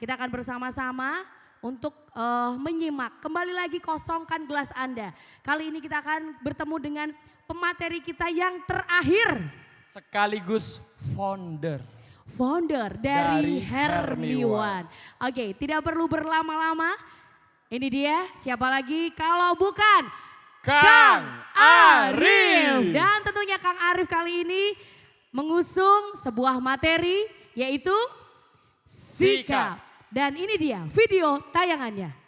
Kita akan bersama-sama untuk menyimak. Kembali lagi kosongkan gelas Anda. Kali ini kita akan bertemu dengan pemateri kita yang terakhir. Sekaligus founder. Founder dari Hermiwan. Oke, tidak perlu berlama-lama. Ini dia, siapa lagi kalau bukan Kang Arif. Dan tentunya Kang Arif kali ini mengusung sebuah materi yaitu sikap. Dan ini dia video tayangannya.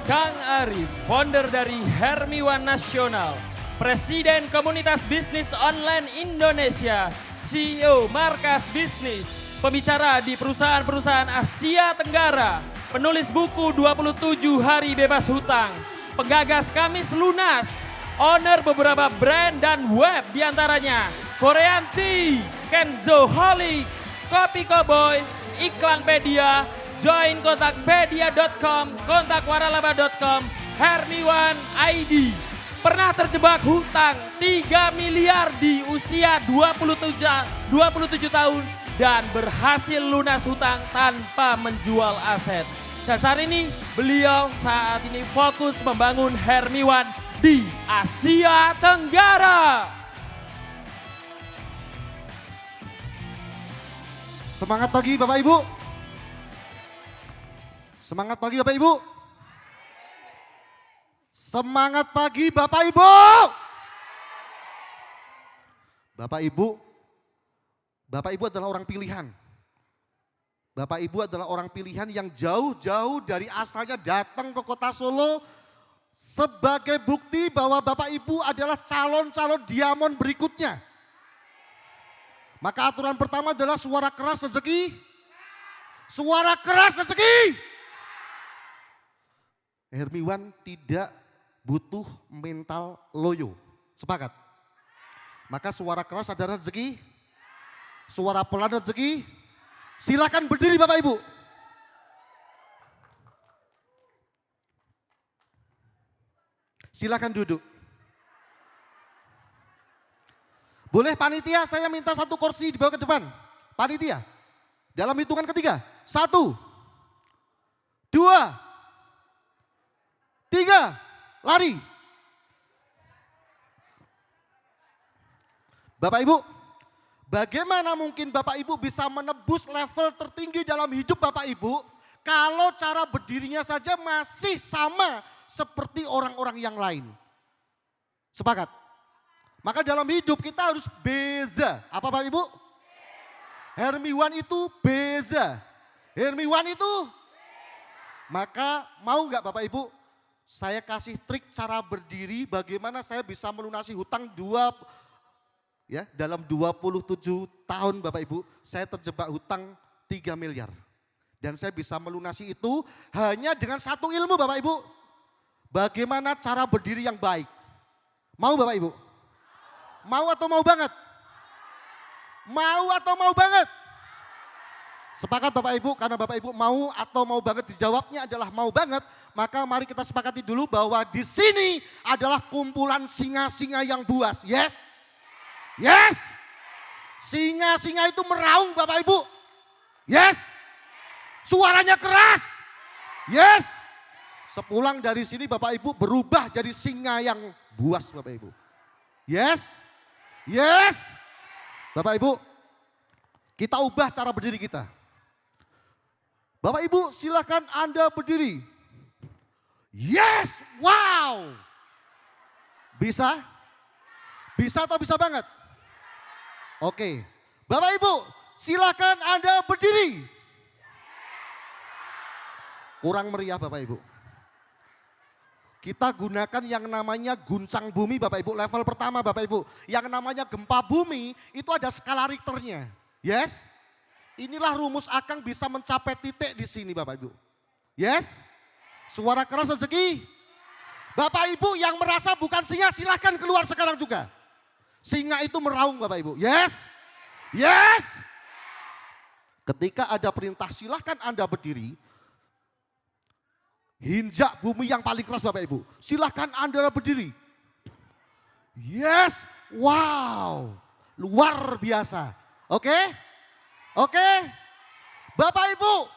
Kang Arif, founder dari Hermiwan Nasional, Presiden Komunitas Bisnis Online Indonesia, CEO Markas Bisnis, pembicara di perusahaan-perusahaan Asia Tenggara, penulis buku 27 Hari Bebas Hutang, penggagas Kamis Lunas, owner beberapa brand dan web diantaranya Korean Tea, Kenzo Holic, Kopi Koboy, Iklanpedia, join kontakpedia.com, kontakwaralaba.com, Hermiwan ID. Pernah terjebak hutang 3 miliar di usia 27 tahun dan berhasil lunas hutang tanpa menjual aset. Dan saat ini beliau saat ini fokus membangun Hermiwan di Asia Tenggara. Semangat pagi Bapak Ibu. Semangat pagi Bapak Ibu. Semangat pagi Bapak Ibu. Bapak Ibu, Bapak Ibu adalah orang pilihan. Bapak Ibu adalah orang pilihan yang jauh-jauh dari asalnya datang ke kota Solo sebagai bukti bahwa Bapak Ibu adalah calon-calon diamond berikutnya. Maka aturan pertama adalah suara keras rezeki. Suara keras rezeki. Hermiwan tidak butuh mental loyo. Sepakat? Maka suara keras adalah rezeki. Suara pelan rezeki. Silakan berdiri Bapak Ibu. Silakan duduk. Boleh panitia saya minta satu kursi dibawa ke depan. Panitia. Dalam hitungan ketiga. 1, 2, 3, lari. Bapak Ibu, bagaimana mungkin Bapak Ibu bisa menebus level tertinggi dalam hidup Bapak Ibu kalau cara berdirinya saja masih sama seperti orang-orang yang lain? Sepakat? Maka dalam hidup kita harus beza. Apa Bapak Ibu? Hermiwan itu beza. Hermiwan itu maka mau nggak Bapak Ibu? Saya kasih trik cara berdiri bagaimana saya bisa melunasi hutang dalam 27 tahun Bapak Ibu. Saya terjebak hutang 3 miliar. Dan saya bisa melunasi itu hanya dengan satu ilmu Bapak Ibu. Bagaimana cara berdiri yang baik. Mau Bapak Ibu? Mau atau mau banget? Mau atau mau banget? Sepakat Bapak Ibu, karena Bapak Ibu mau atau mau banget dijawabnya adalah mau banget, maka mari kita sepakati dulu bahwa di sini adalah kumpulan singa-singa yang buas. Yes? Yes? Singa-singa itu meraung Bapak Ibu. Yes? Suaranya keras. Yes? Sepulang dari sini Bapak Ibu berubah jadi singa yang buas Bapak Ibu. Yes? Yes? Bapak Ibu, kita ubah cara berdiri kita. Bapak Ibu silakan Anda berdiri. Yes, wow. Bisa? Bisa atau bisa banget? Oke. Bapak Ibu silakan Anda berdiri. Kurang meriah Bapak Ibu. Kita gunakan yang namanya guncang bumi Bapak Ibu, level pertama Bapak Ibu. Yang namanya gempa bumi itu ada skala Richternya. Yes? Inilah rumus Akang bisa mencapai titik di sini Bapak Ibu. Yes? Suara keras rezeki. Bapak Ibu yang merasa bukan singa silahkan keluar sekarang juga. Singa itu meraung Bapak Ibu. Yes? Yes? Ketika ada perintah silahkan Anda berdiri. Hinjak bumi yang paling keras Bapak Ibu. Silahkan Anda berdiri. Yes, wow. Luar biasa. Oke? Oke? Bapak Ibu,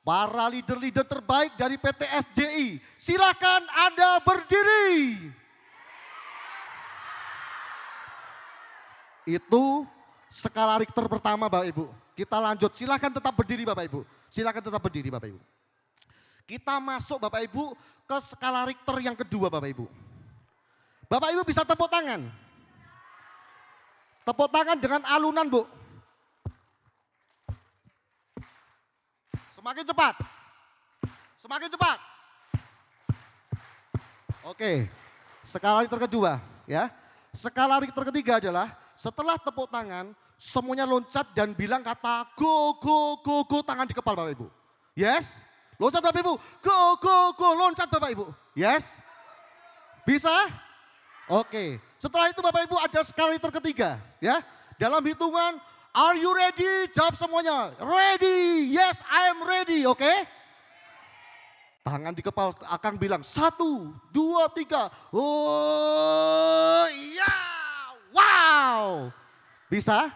para leader-leader terbaik dari PT SJI. Silahkan Anda berdiri. Itu skala Richter pertama Bapak Ibu. Kita lanjut, silahkan tetap berdiri Bapak Ibu. Silahkan tetap berdiri Bapak Ibu. Kita masuk Bapak Ibu ke skala Richter yang kedua Bapak Ibu. Bapak Ibu bisa tepuk tangan. Tepuk tangan dengan alunan Bu. Semakin cepat. Semakin cepat. Oke. Skala Richter kedua ya. Skala Richter ketiga adalah setelah tepuk tangan semuanya loncat dan bilang kata go go go go tangan di kepala Bapak Ibu. Yes? Loncat Bapak Ibu, go, loncat Bapak Ibu. Yes? Bisa? Oke. Setelah itu Bapak Ibu ada skala Richter ketiga. Ya. Dalam hitungan, are you ready? Jawab semuanya. Ready, yes I am ready, oke? Tangan di kepala Akang bilang 1, 2, 3. Oh iya, wow. Bisa?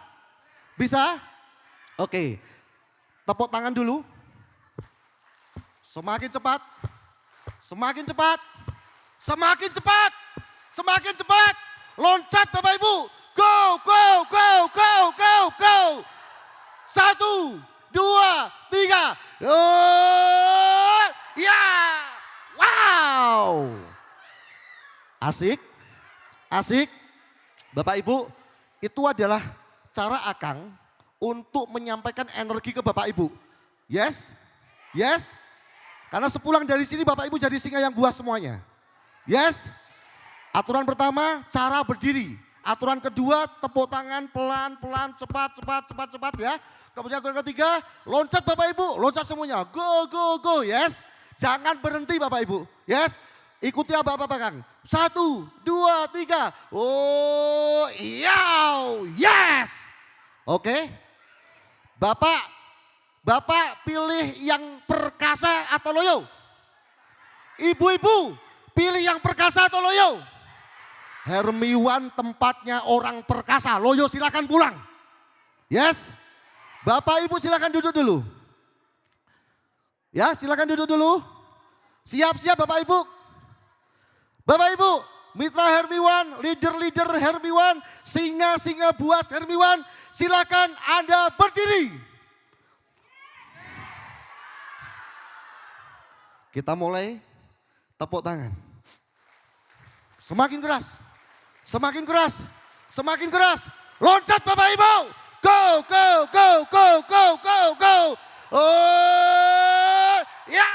Bisa? Oke. Tepuk tangan dulu. Semakin cepat, semakin cepat, semakin cepat, semakin cepat. Loncat Bapak Ibu. Go, go, go, go, go, go. 1, 2, 3. Oh, ya, wow. Asik, asik. Bapak Ibu, itu adalah cara Akang untuk menyampaikan energi ke Bapak Ibu. Yes? Yes? Karena sepulang dari sini Bapak Ibu jadi singa yang buas semuanya. Yes? Aturan pertama cara berdiri. Aturan kedua tepuk tangan pelan-pelan cepat ya. Kemudian aturan ketiga loncat Bapak Ibu. Loncat semuanya. Go go go. Yes? Jangan berhenti Bapak Ibu. Yes? Ikuti apa-apa Kang. 1, 2, 3. Oh iya. Yes. Oke. Bapak pilih yang perkasa atau loyo? Ibu-ibu pilih yang perkasa atau loyo? Hermiwan tempatnya orang perkasa. Loyo silakan pulang. Yes? Bapak Ibu silakan duduk dulu. Ya silakan duduk dulu. Siap-siap Bapak Ibu. Bapak Ibu, mitra Hermiwan, leader-leader Hermiwan, singa-singa buas Hermiwan, silakan Anda berdiri. Kita mulai tepuk tangan. Semakin keras, semakin keras, semakin keras. Loncat Bapak Ibu. Go, go, go, go, go, go, go. Oh, ya,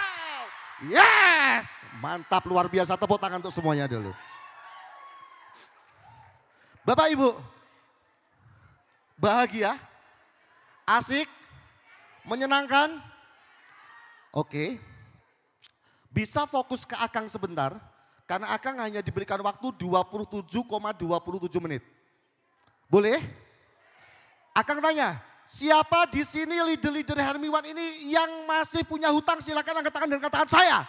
yes. Mantap, luar biasa. Tepuk tangan untuk semuanya dulu. Bapak Ibu, bahagia, asik, menyenangkan. Oke. Bisa fokus ke Akang sebentar, karena Akang hanya diberikan waktu 27,27 menit. Boleh? Akang tanya, siapa di sini leader-leader Hermiwan ini yang masih punya hutang? Silakan angkat tangan dan katakan saya.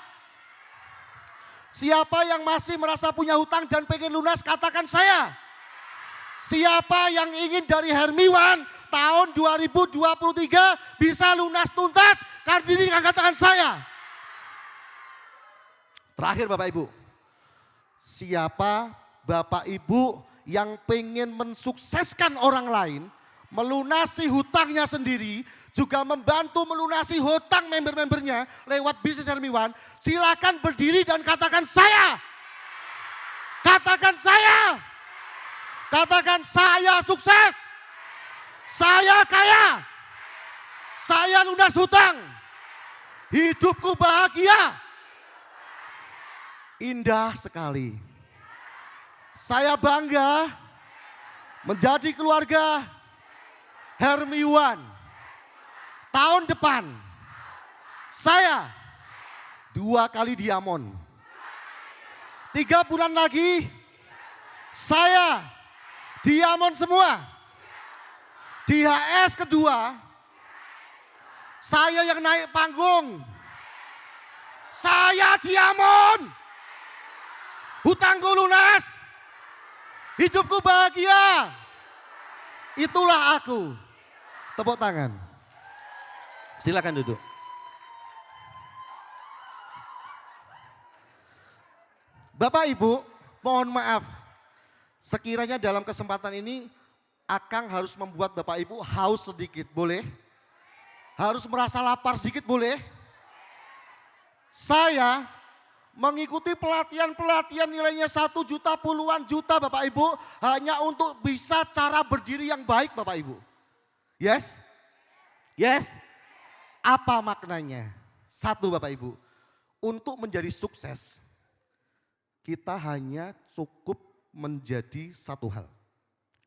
Siapa yang masih merasa punya hutang dan pengen lunas? Katakan saya. Siapa yang ingin dari Hermiwan tahun 2023 bisa lunas tuntas? Kardini angkat tangan saya. Terakhir Bapak Ibu, siapa Bapak Ibu yang pengen mensukseskan orang lain, melunasi hutangnya sendiri, juga membantu melunasi hutang member-membernya lewat bisnis Hermiwan, silakan berdiri dan katakan saya. Katakan saya. Katakan saya sukses. Saya kaya. Saya lunas hutang. Hidupku bahagia. Indah sekali. Saya bangga menjadi keluarga Hermiwan. Tahun depan saya 2 kali diamond. 3 bulan lagi saya diamond semua. Di HS kedua saya yang naik panggung. Saya diamond. Hutangku lunas. Hidupku bahagia. Itulah aku. Tepuk tangan. Silakan duduk. Bapak Ibu, mohon maaf. Sekiranya dalam kesempatan ini Akang harus membuat Bapak Ibu haus sedikit, boleh? Harus merasa lapar sedikit, boleh? Saya mengikuti pelatihan-pelatihan nilainya 1 juta, puluhan juta Bapak Ibu. Hanya untuk bisa cara berdiri yang baik Bapak Ibu. Yes? Yes? Apa maknanya? 1 Bapak Ibu, untuk menjadi sukses kita hanya cukup menjadi 1 hal.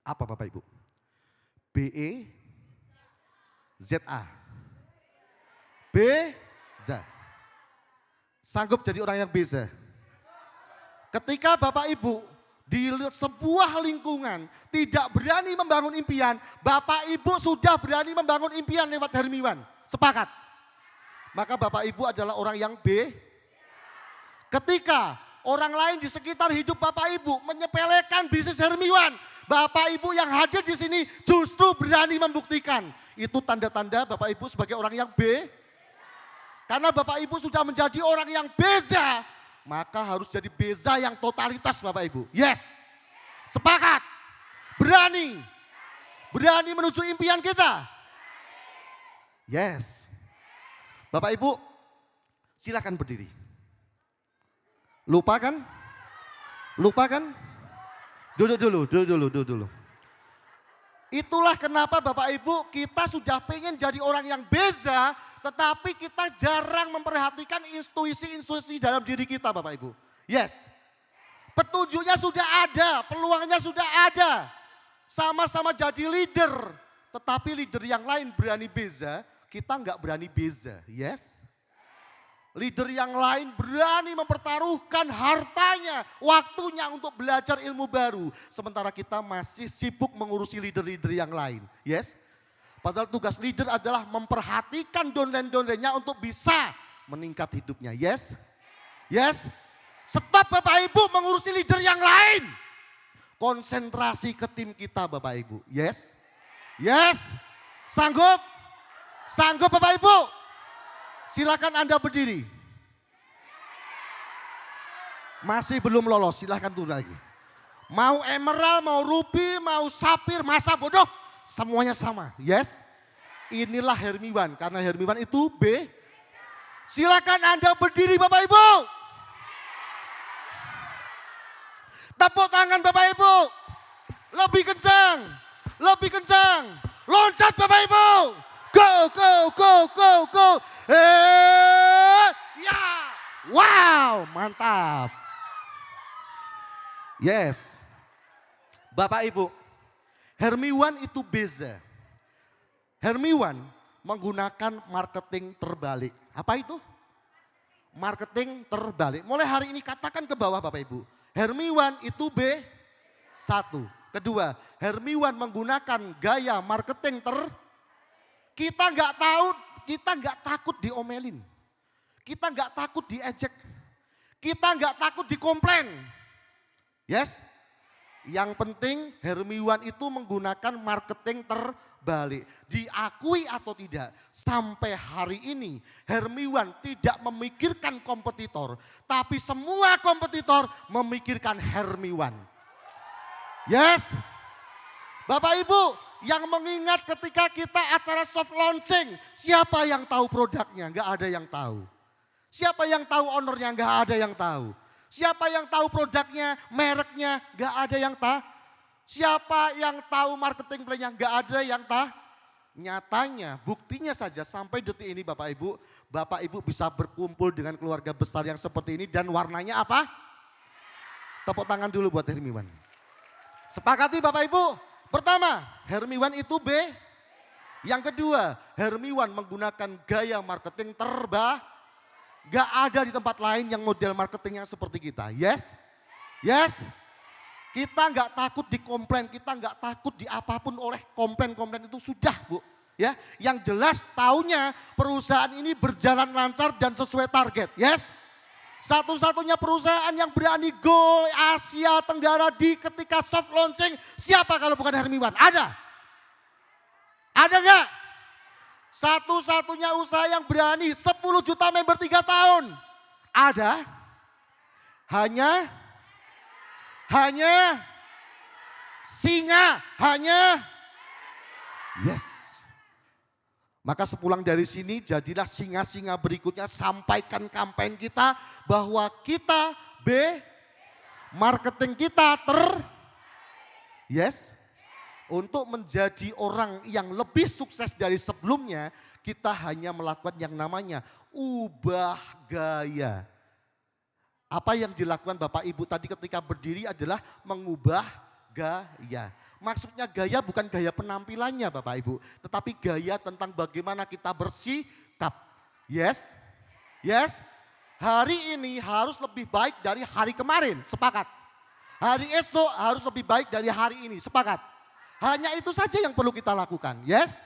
Apa Bapak Ibu? BEZA. Beza. Sanggup jadi orang yang beza. Ketika Bapak Ibu di sebuah lingkungan tidak berani membangun impian, Bapak Ibu sudah berani membangun impian lewat Hermiwan. Sepakat? Maka Bapak Ibu adalah orang yang B. Ketika orang lain di sekitar hidup Bapak Ibu menyepelekan bisnis Hermiwan, Bapak Ibu yang hadir di sini justru berani membuktikan. Itu tanda-tanda Bapak Ibu sebagai orang yang B. Karena Bapak Ibu sudah menjadi orang yang beza, maka harus jadi beza yang totalitas Bapak Ibu. Yes. Sepakat? Berani? Berani menuju impian kita? Yes. Bapak Ibu, silakan berdiri. Lupa kan? Lupa kan? Duduk dulu. Itulah kenapa Bapak Ibu kita sudah pengen jadi orang yang beza, tetapi kita jarang memperhatikan intuisi-intuisi dalam diri kita Bapak Ibu. Yes. Petunjuknya sudah ada, peluangnya sudah ada. Sama-sama jadi leader, tetapi leader yang lain berani beza, kita nggak berani beza. Yes. Leader yang lain berani mempertaruhkan hartanya, waktunya untuk belajar ilmu baru. Sementara kita masih sibuk mengurusi leader-leader yang lain. Yes? Padahal tugas leader adalah memperhatikan downline-downline-nya untuk bisa meningkat hidupnya. Yes? Yes? Stop Bapak Ibu mengurusi leader yang lain. Konsentrasi ke tim kita Bapak Ibu. Yes? Yes? Sanggup? Sanggup Bapak Ibu? Silakan Anda berdiri. Masih belum lolos, silakan turun lagi. Mau emerald, mau ruby, mau sapir, masa bodoh, semuanya sama. Yes? Inilah Hermiwan, karena Hermiwan itu B. Silakan Anda berdiri Bapak Ibu. Tepuk tangan Bapak Ibu. Lebih kencang, lebih kencang. Loncat Bapak Ibu. Go, go, go, go, go. Ya, wow, mantap. Yes. Bapak Ibu, Hermiwan itu beza. Hermiwan menggunakan marketing terbalik. Apa itu? Marketing terbalik. Mulai hari ini katakan ke bawah Bapak Ibu. Hermiwan itu B1. Kedua, Hermiwan menggunakan gaya marketing kita nggak tahu, kita nggak takut diomelin. Kita nggak takut diejek. Kita nggak takut dikomplain. Yes? Yang penting Hermiwan itu menggunakan marketing terbalik. Diakui atau tidak, sampai hari ini Hermiwan tidak memikirkan kompetitor. Tapi semua kompetitor memikirkan Hermiwan. Yes. Bapak Ibu yang mengingat ketika kita acara soft launching, siapa yang tahu produknya? Enggak ada yang tahu. Siapa yang tahu ownernya? Enggak ada yang tahu. Siapa yang tahu produknya, mereknya, gak ada yang tahu. Siapa yang tahu marketing plan-nya, gak ada yang tahu. Nyatanya, buktinya saja sampai detik ini Bapak Ibu bisa berkumpul dengan keluarga besar yang seperti ini dan warnanya apa? Tepuk tangan dulu buat Hermiwan. Sepakati Bapak Ibu, pertama Hermiwan itu B. Yang kedua, Hermiwan menggunakan gaya marketing gak ada di tempat lain yang model marketingnya seperti kita. Yes? Yes? Kita gak takut dikomplain, kita gak takut di apapun oleh komplain-komplain itu sudah Bu. Ya, yang jelas taunya perusahaan ini berjalan lancar dan sesuai target. Yes? Satu-satunya perusahaan yang berani go Asia Tenggara di ketika soft launching, siapa kalau bukan Hermiwan? Ada? Ada gak? Satu-satunya usaha yang berani 10 juta member 3 tahun. Ada? Hanya singa, yes. Maka sepulang dari sini jadilah singa-singa berikutnya, sampaikan kampanye kita bahwa kita marketing kita yes. Untuk menjadi orang yang lebih sukses dari sebelumnya, kita hanya melakukan yang namanya ubah gaya. Apa yang dilakukan Bapak Ibu tadi ketika berdiri adalah mengubah gaya. Maksudnya gaya bukan gaya penampilannya Bapak Ibu, tetapi gaya tentang bagaimana kita bersikap. Yes? Yes? Hari ini harus lebih baik dari hari kemarin, sepakat. Hari esok harus lebih baik dari hari ini, sepakat. Hanya itu saja yang perlu kita lakukan, yes?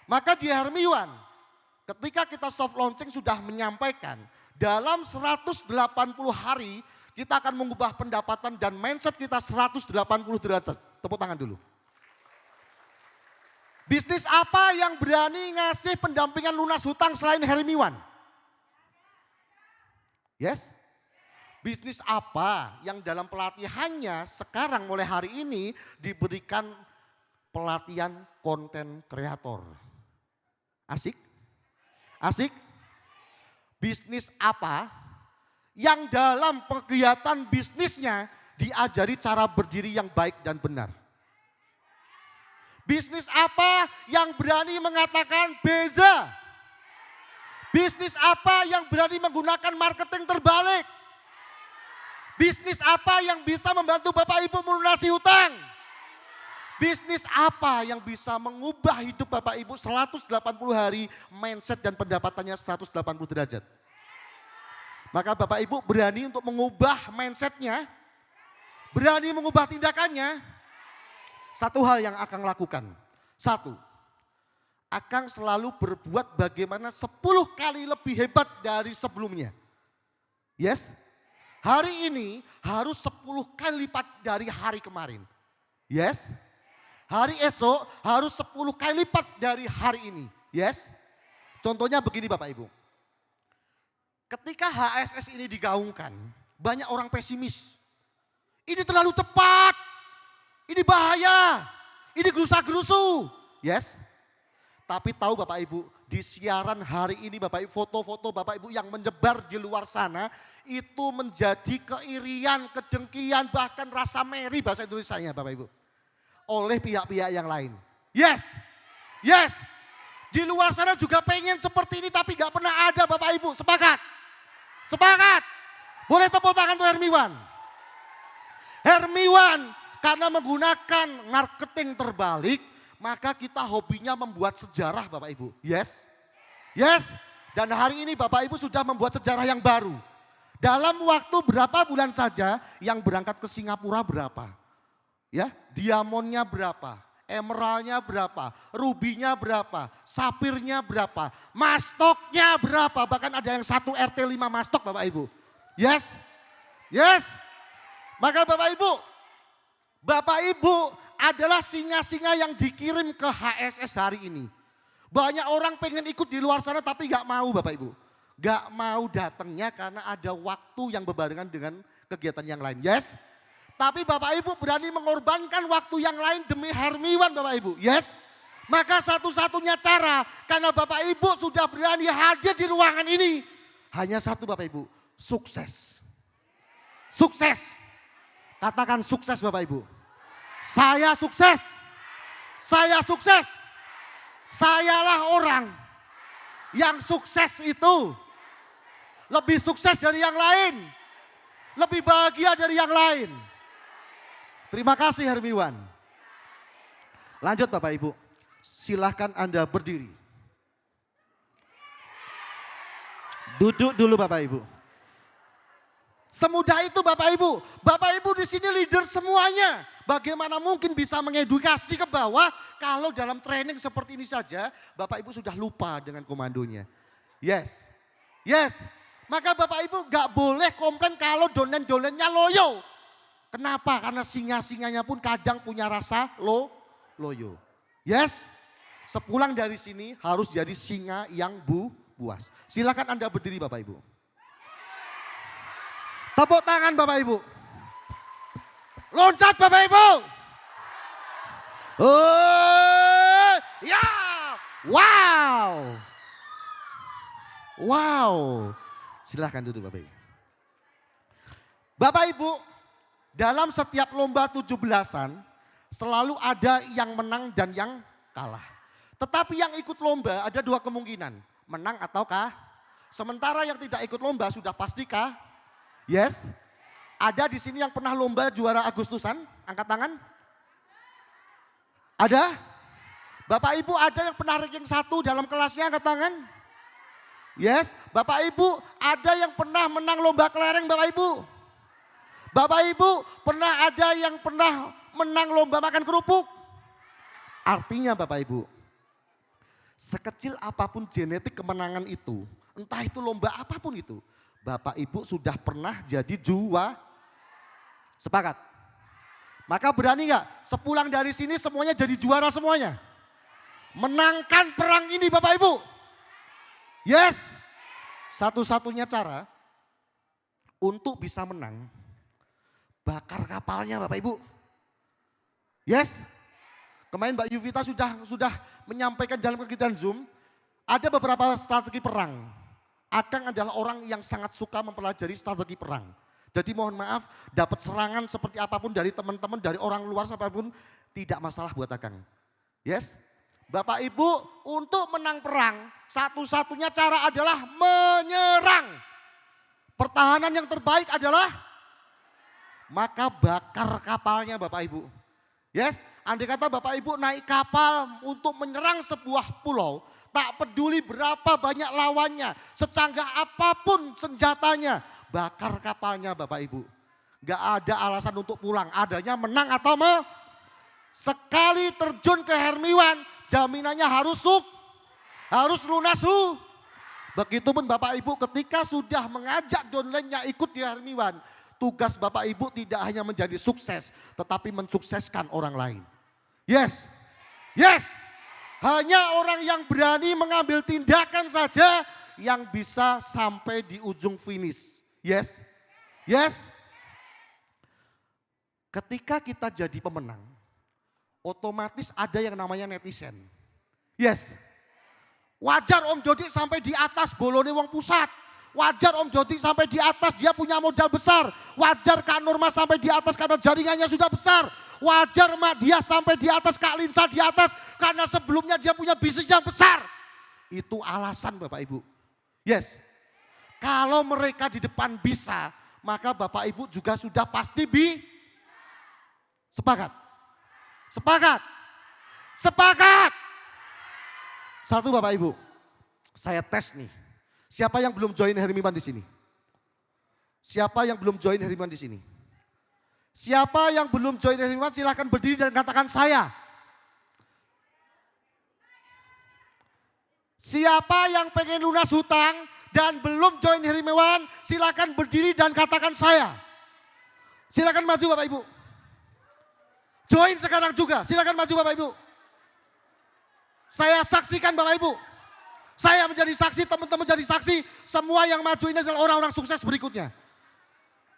Maka di Hermiwan, ketika kita soft launching sudah menyampaikan, dalam 180 hari kita akan mengubah pendapatan dan mindset kita 180 derajat. Tepuk tangan dulu. Bisnis apa yang berani ngasih pendampingan lunas hutang selain Hermiwan? Yes? Bisnis apa yang dalam pelatihannya sekarang mulai hari ini diberikan pelatihan konten kreator? Asik? Asik? Bisnis apa yang dalam kegiatan bisnisnya diajari cara berdiri yang baik dan benar? Bisnis apa yang berani mengatakan beza? Bisnis apa yang berani menggunakan marketing terbalik? Bisnis apa yang bisa membantu Bapak Ibu melunasi hutang? Bisnis apa yang bisa mengubah hidup Bapak Ibu 180 hari, mindset dan pendapatannya 180 derajat? Maka Bapak Ibu berani untuk mengubah mindsetnya, berani mengubah tindakannya. Satu hal yang Akang lakukan, satu, Akang selalu berbuat bagaimana 10 kali lebih hebat dari sebelumnya. Yes? Hari ini harus 10 kali lipat dari hari kemarin. Yes? Hari esok harus 10 kali lipat dari hari ini. Yes? Contohnya begini Bapak Ibu. Ketika HSS ini digaungkan, banyak orang pesimis. Ini terlalu cepat. Ini bahaya. Ini gerusa-gerusu. Yes? Tapi tahu Bapak Ibu, di siaran hari ini Bapak Ibu, foto-foto Bapak Ibu yang menyebar di luar sana, itu menjadi keirian, kedengkian, bahkan rasa meri bahasa Indonesianya Bapak Ibu. Oleh pihak-pihak yang lain. Yes, yes. Di luar sana juga pengen seperti ini tapi gak pernah ada Bapak Ibu. Sepakat? Sepakat? Boleh tepuk tangan untuk Hermiwan. Hermiwan karena menggunakan marketing terbalik, maka kita hobinya membuat sejarah Bapak Ibu. Yes? Yes? Dan hari ini Bapak Ibu sudah membuat sejarah yang baru. Dalam waktu berapa bulan saja yang berangkat ke Singapura berapa? Ya, diamondnya berapa, emeraldnya berapa, rubinya berapa, sapirnya berapa, mastoknya berapa, bahkan ada yang 1 RT 5 mastok Bapak Ibu. Yes? Yes? Maka Bapak Ibu, Bapak Ibu adalah singa-singa yang dikirim ke HSS hari ini. Banyak orang pengen ikut di luar sana tapi gak mau Bapak Ibu. Gak mau datangnya karena ada waktu yang berbarengan dengan kegiatan yang lain. Yes? Tapi Bapak Ibu berani mengorbankan waktu yang lain demi Hermiwan Bapak Ibu. Yes? Maka satu-satunya cara karena Bapak Ibu sudah berani hadir di ruangan ini. Hanya satu Bapak Ibu, sukses. Sukses. Katakan sukses Bapak Ibu. Saya sukses. Saya sukses. Sayalah orang yang sukses itu. Lebih sukses dari yang lain. Lebih bahagia dari yang lain. Terima kasih Hermiwan. Lanjut Bapak Ibu. Silahkan Anda berdiri. Duduk dulu Bapak Ibu. Semudah itu Bapak Ibu. Bapak Ibu di sini leader semuanya. Bagaimana mungkin bisa mengedukasi ke bawah kalau dalam training seperti ini saja Bapak Ibu sudah lupa dengan komandonya. Yes. Yes. Maka Bapak Ibu gak boleh komplain kalau donen-donennya loyo. Kenapa? Karena singa-singanya pun kadang punya rasa loyo. Yes. Sepulang dari sini harus jadi singa yang buas. Silakan Anda berdiri Bapak Ibu. Tepuk tangan Bapak Ibu. Loncat Bapak Ibu. Oh, ya. Wow. Wow. Silahkan duduk Bapak Ibu. Bapak Ibu, dalam setiap lomba 17-an selalu ada yang menang dan yang kalah. Tetapi yang ikut lomba ada dua kemungkinan, menang atau kalah. Sementara yang tidak ikut lomba sudah pasti kalah. Yes. Ada di sini yang pernah lomba juara Agustusan? Angkat tangan. Ada? Bapak Ibu ada yang pernah ranking 1 dalam kelasnya? Angkat tangan. Yes. Bapak Ibu ada yang pernah menang lomba kelereng Bapak Ibu? Bapak Ibu pernah ada yang pernah menang lomba makan kerupuk? Artinya Bapak Ibu, sekecil apapun genetik kemenangan itu, entah itu lomba apapun itu, Bapak Ibu sudah pernah jadi juara. Sepakat? Maka berani gak sepulang dari sini semuanya jadi juara semuanya? Menangkan perang ini Bapak Ibu. Yes. Satu-satunya cara untuk bisa menang, bakar kapalnya Bapak Ibu. Yes. Kemarin Mbak Yuvita sudah menyampaikan dalam kegiatan Zoom, ada beberapa strategi perang. Akang adalah orang yang sangat suka mempelajari strategi perang. Jadi mohon maaf, dapat serangan seperti apapun dari teman-teman, dari orang luar apapun, tidak masalah buat Akang. Yes? Bapak Ibu, untuk menang perang, satu-satunya cara adalah menyerang. Pertahanan yang terbaik adalah, maka bakar kapalnya Bapak Ibu. Yes? Andai kata Bapak Ibu naik kapal untuk menyerang sebuah pulau, tak peduli berapa banyak lawannya, secanggah apapun senjatanya, bakar kapalnya Bapak Ibu. Gak ada alasan untuk pulang, adanya menang atau sekali terjun ke Hermiwan, jaminannya harus lunas. Begitupun Bapak Ibu ketika sudah mengajak downline-nya ikut di Hermiwan, tugas Bapak Ibu tidak hanya menjadi sukses, tetapi mensukseskan orang lain. Yes, yes. Hanya orang yang berani mengambil tindakan saja yang bisa sampai di ujung finish. Yes, yes. Ketika kita jadi pemenang, otomatis ada yang namanya netizen. Yes. Wajar Om Dodi sampai di atas bolone wong pusat. Wajar Om Dodi sampai di atas dia punya modal besar. Wajar Kak Nurma sampai di atas karena jaringannya sudah besar. Wajar Mak dia sampai di atas, Kak Linsa di atas karena sebelumnya dia punya bisnis yang besar. Itu alasan Bapak Ibu. Yes. Kalau mereka di depan bisa, maka Bapak Ibu juga sudah pasti sepakat. Sepakat. Sepakat. Satu Bapak Ibu, saya tes nih. Siapa yang belum join Hermiwan di sini? Siapa yang belum join Hermiwan di sini? Siapa yang belum join Hermiwan silahkan berdiri dan katakan saya. Siapa yang pengen lunas hutang dan belum join Hermiwan silahkan berdiri dan katakan saya. Silahkan maju Bapak Ibu. join sekarang juga. Silakan maju Bapak Ibu. Saya saksikan Bapak Ibu. Saya menjadi saksi, teman-teman jadi saksi. Semua yang maju ini adalah orang-orang sukses berikutnya.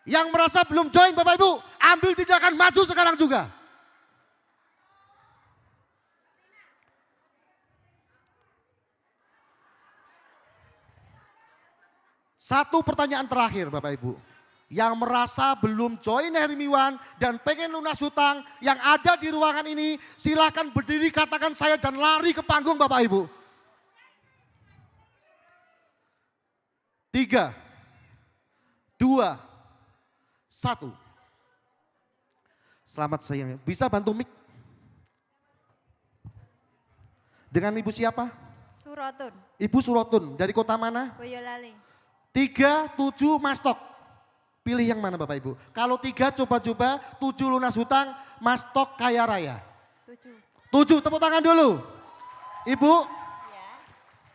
Yang merasa belum join Bapak Ibu, ambil tindakan maju sekarang juga. Satu pertanyaan terakhir Bapak Ibu. Yang merasa belum join Hermiwan dan pengen lunas hutang yang ada di ruangan ini, silakan berdiri katakan saya dan lari ke panggung Bapak Ibu. 3, 2, 1. Selamat siang. Bisa bantu mic? Dengan Ibu siapa? Surotun, Ibu Surotun. Dari kota mana? Boyolali. 3, 7 Mastok. Pilih yang mana Bapak Ibu? Kalau 3 coba-coba, 7 lunas hutang, Mastok kaya raya. 7, tepuk tangan dulu. Ibu,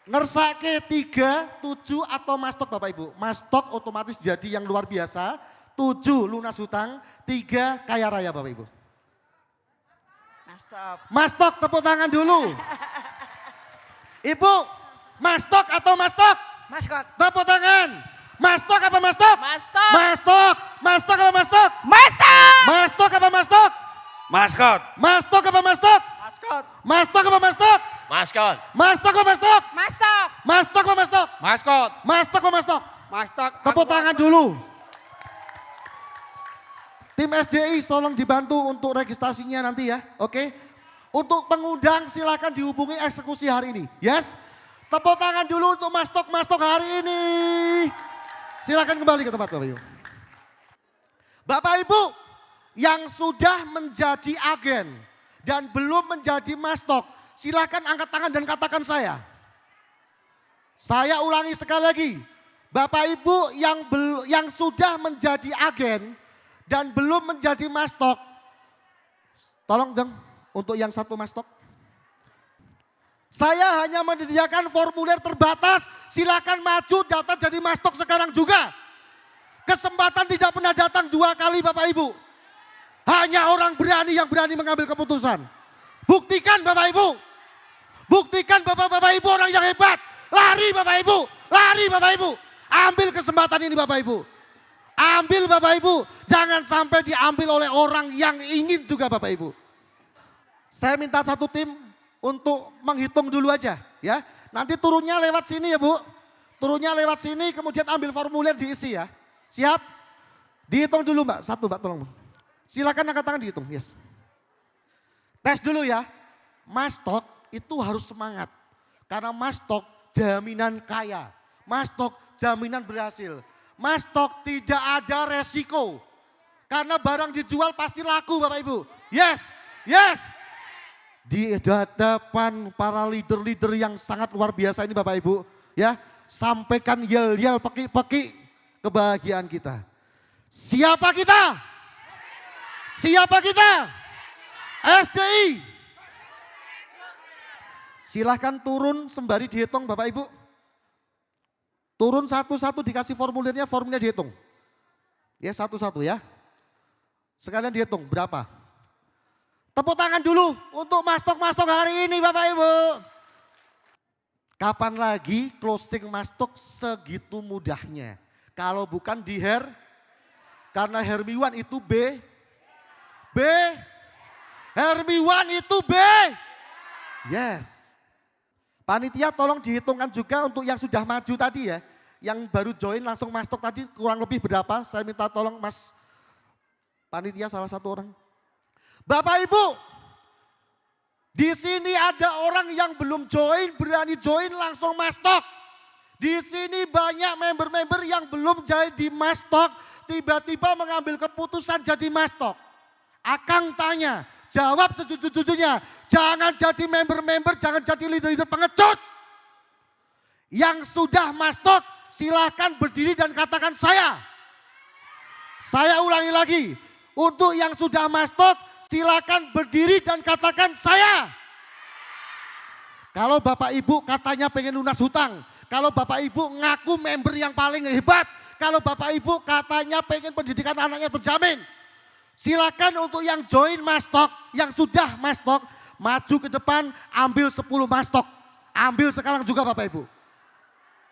ngersake 3, 7 atau Mastok Bapak Ibu? Mastok otomatis jadi yang luar biasa, 7 lunas hutang, 3 kaya raya Bapak Ibu. Mastok. Mastok tepuk tangan dulu. Ibu, Mastok atau Mastok? Maskot. Tepuk tangan. Mastok apa Mastok? Mastok. Mastok. Mastok apa Mastok? Mastok. Mastok apa Mastok? Maskot. Mastok apa Mastok? Maskot. Mastok apa Mastok? Maskot. Mastok apa Mastok? Mastok. Mastok apa Mastok? Maskot. Mastok apa Mastok? Mastok. Tepuk tangan dulu. Tim SJI tolong dibantu untuk registrasinya nanti ya, oke? Untuk pengundang silakan dihubungi eksekusi hari ini, yes? Tepuk tangan dulu untuk Mastok hari ini. Silakan kembali ke tempat Bapak Ibu. Bapak Ibu yang sudah menjadi agen dan belum menjadi Mastok, silakan angkat tangan dan katakan saya. Saya ulangi sekali lagi. Bapak Ibu yang sudah menjadi agen dan belum menjadi Mastok, tolong dong untuk yang satu Mastok. Saya hanya menyediakan formulir terbatas, silakan maju daftar jadi Mastok sekarang juga. Kesempatan tidak pernah datang 2 kali Bapak Ibu. Hanya orang berani yang berani mengambil keputusan. Buktikan Bapak Ibu. Buktikan Bapak-Bapak Ibu orang yang hebat. Lari Bapak Ibu, lari Bapak Ibu. Ambil kesempatan ini Bapak Ibu. Ambil Bapak Ibu, jangan sampai diambil oleh orang yang ingin juga Bapak Ibu. Saya minta satu tim untuk menghitung dulu aja ya. Nanti turunnya lewat sini ya Bu. Turunnya lewat sini kemudian ambil formulir diisi ya. Siap? Dihitung dulu Mbak, satu Mbak tolong. Silakan angkat tangan dihitung, yes. Tes dulu ya. Mastok itu harus semangat. Karena Mastok jaminan kaya. Mastok jaminan berhasil. Mastok tidak ada resiko. Karena barang dijual pasti laku Bapak Ibu. Yes, yes. Di hadapan para leader-leader yang sangat luar biasa ini Bapak Ibu. Ya, sampaikan yel-yel peki-peki kebahagiaan kita. Siapa kita? Siapa kita? SJI. Silahkan turun sembari dihitung Bapak Ibu. Turun satu-satu dikasih formulirnya dihitung. Ya satu-satu ya. Sekalian dihitung berapa. Tepuk tangan dulu untuk Mastok hari ini Bapak Ibu. Kapan lagi closing Mastok segitu mudahnya? Kalau bukan di karena Hermiwan itu B. Hermiwan itu B. Yes. Panitia tolong dihitungkan juga untuk yang sudah maju tadi ya. Yang baru join langsung Mastok tadi kurang lebih berapa? Saya minta tolong Mas panitia salah satu orang. Bapak Ibu, di sini ada orang yang belum join, berani join langsung Mastok. Di sini banyak member-member yang belum jadi Mastok, tiba-tiba mengambil keputusan jadi Mastok. Akang tanya, jawab sejujur-jujurnya, jangan jadi member-member, jangan jadi leader-leader pengecut. Yang sudah Mastok, silakan berdiri dan katakan saya. Saya ulangi lagi, untuk yang sudah Mastok, silakan berdiri dan katakan saya. Kalau Bapak Ibu katanya pengen lunas hutang, kalau Bapak Ibu ngaku member yang paling hebat, kalau Bapak Ibu katanya pengen pendidikan anaknya terjamin, Silakan untuk yang join mastok, yang sudah mastok, maju ke depan ambil 10 mastok. Ambil sekarang juga Bapak Ibu.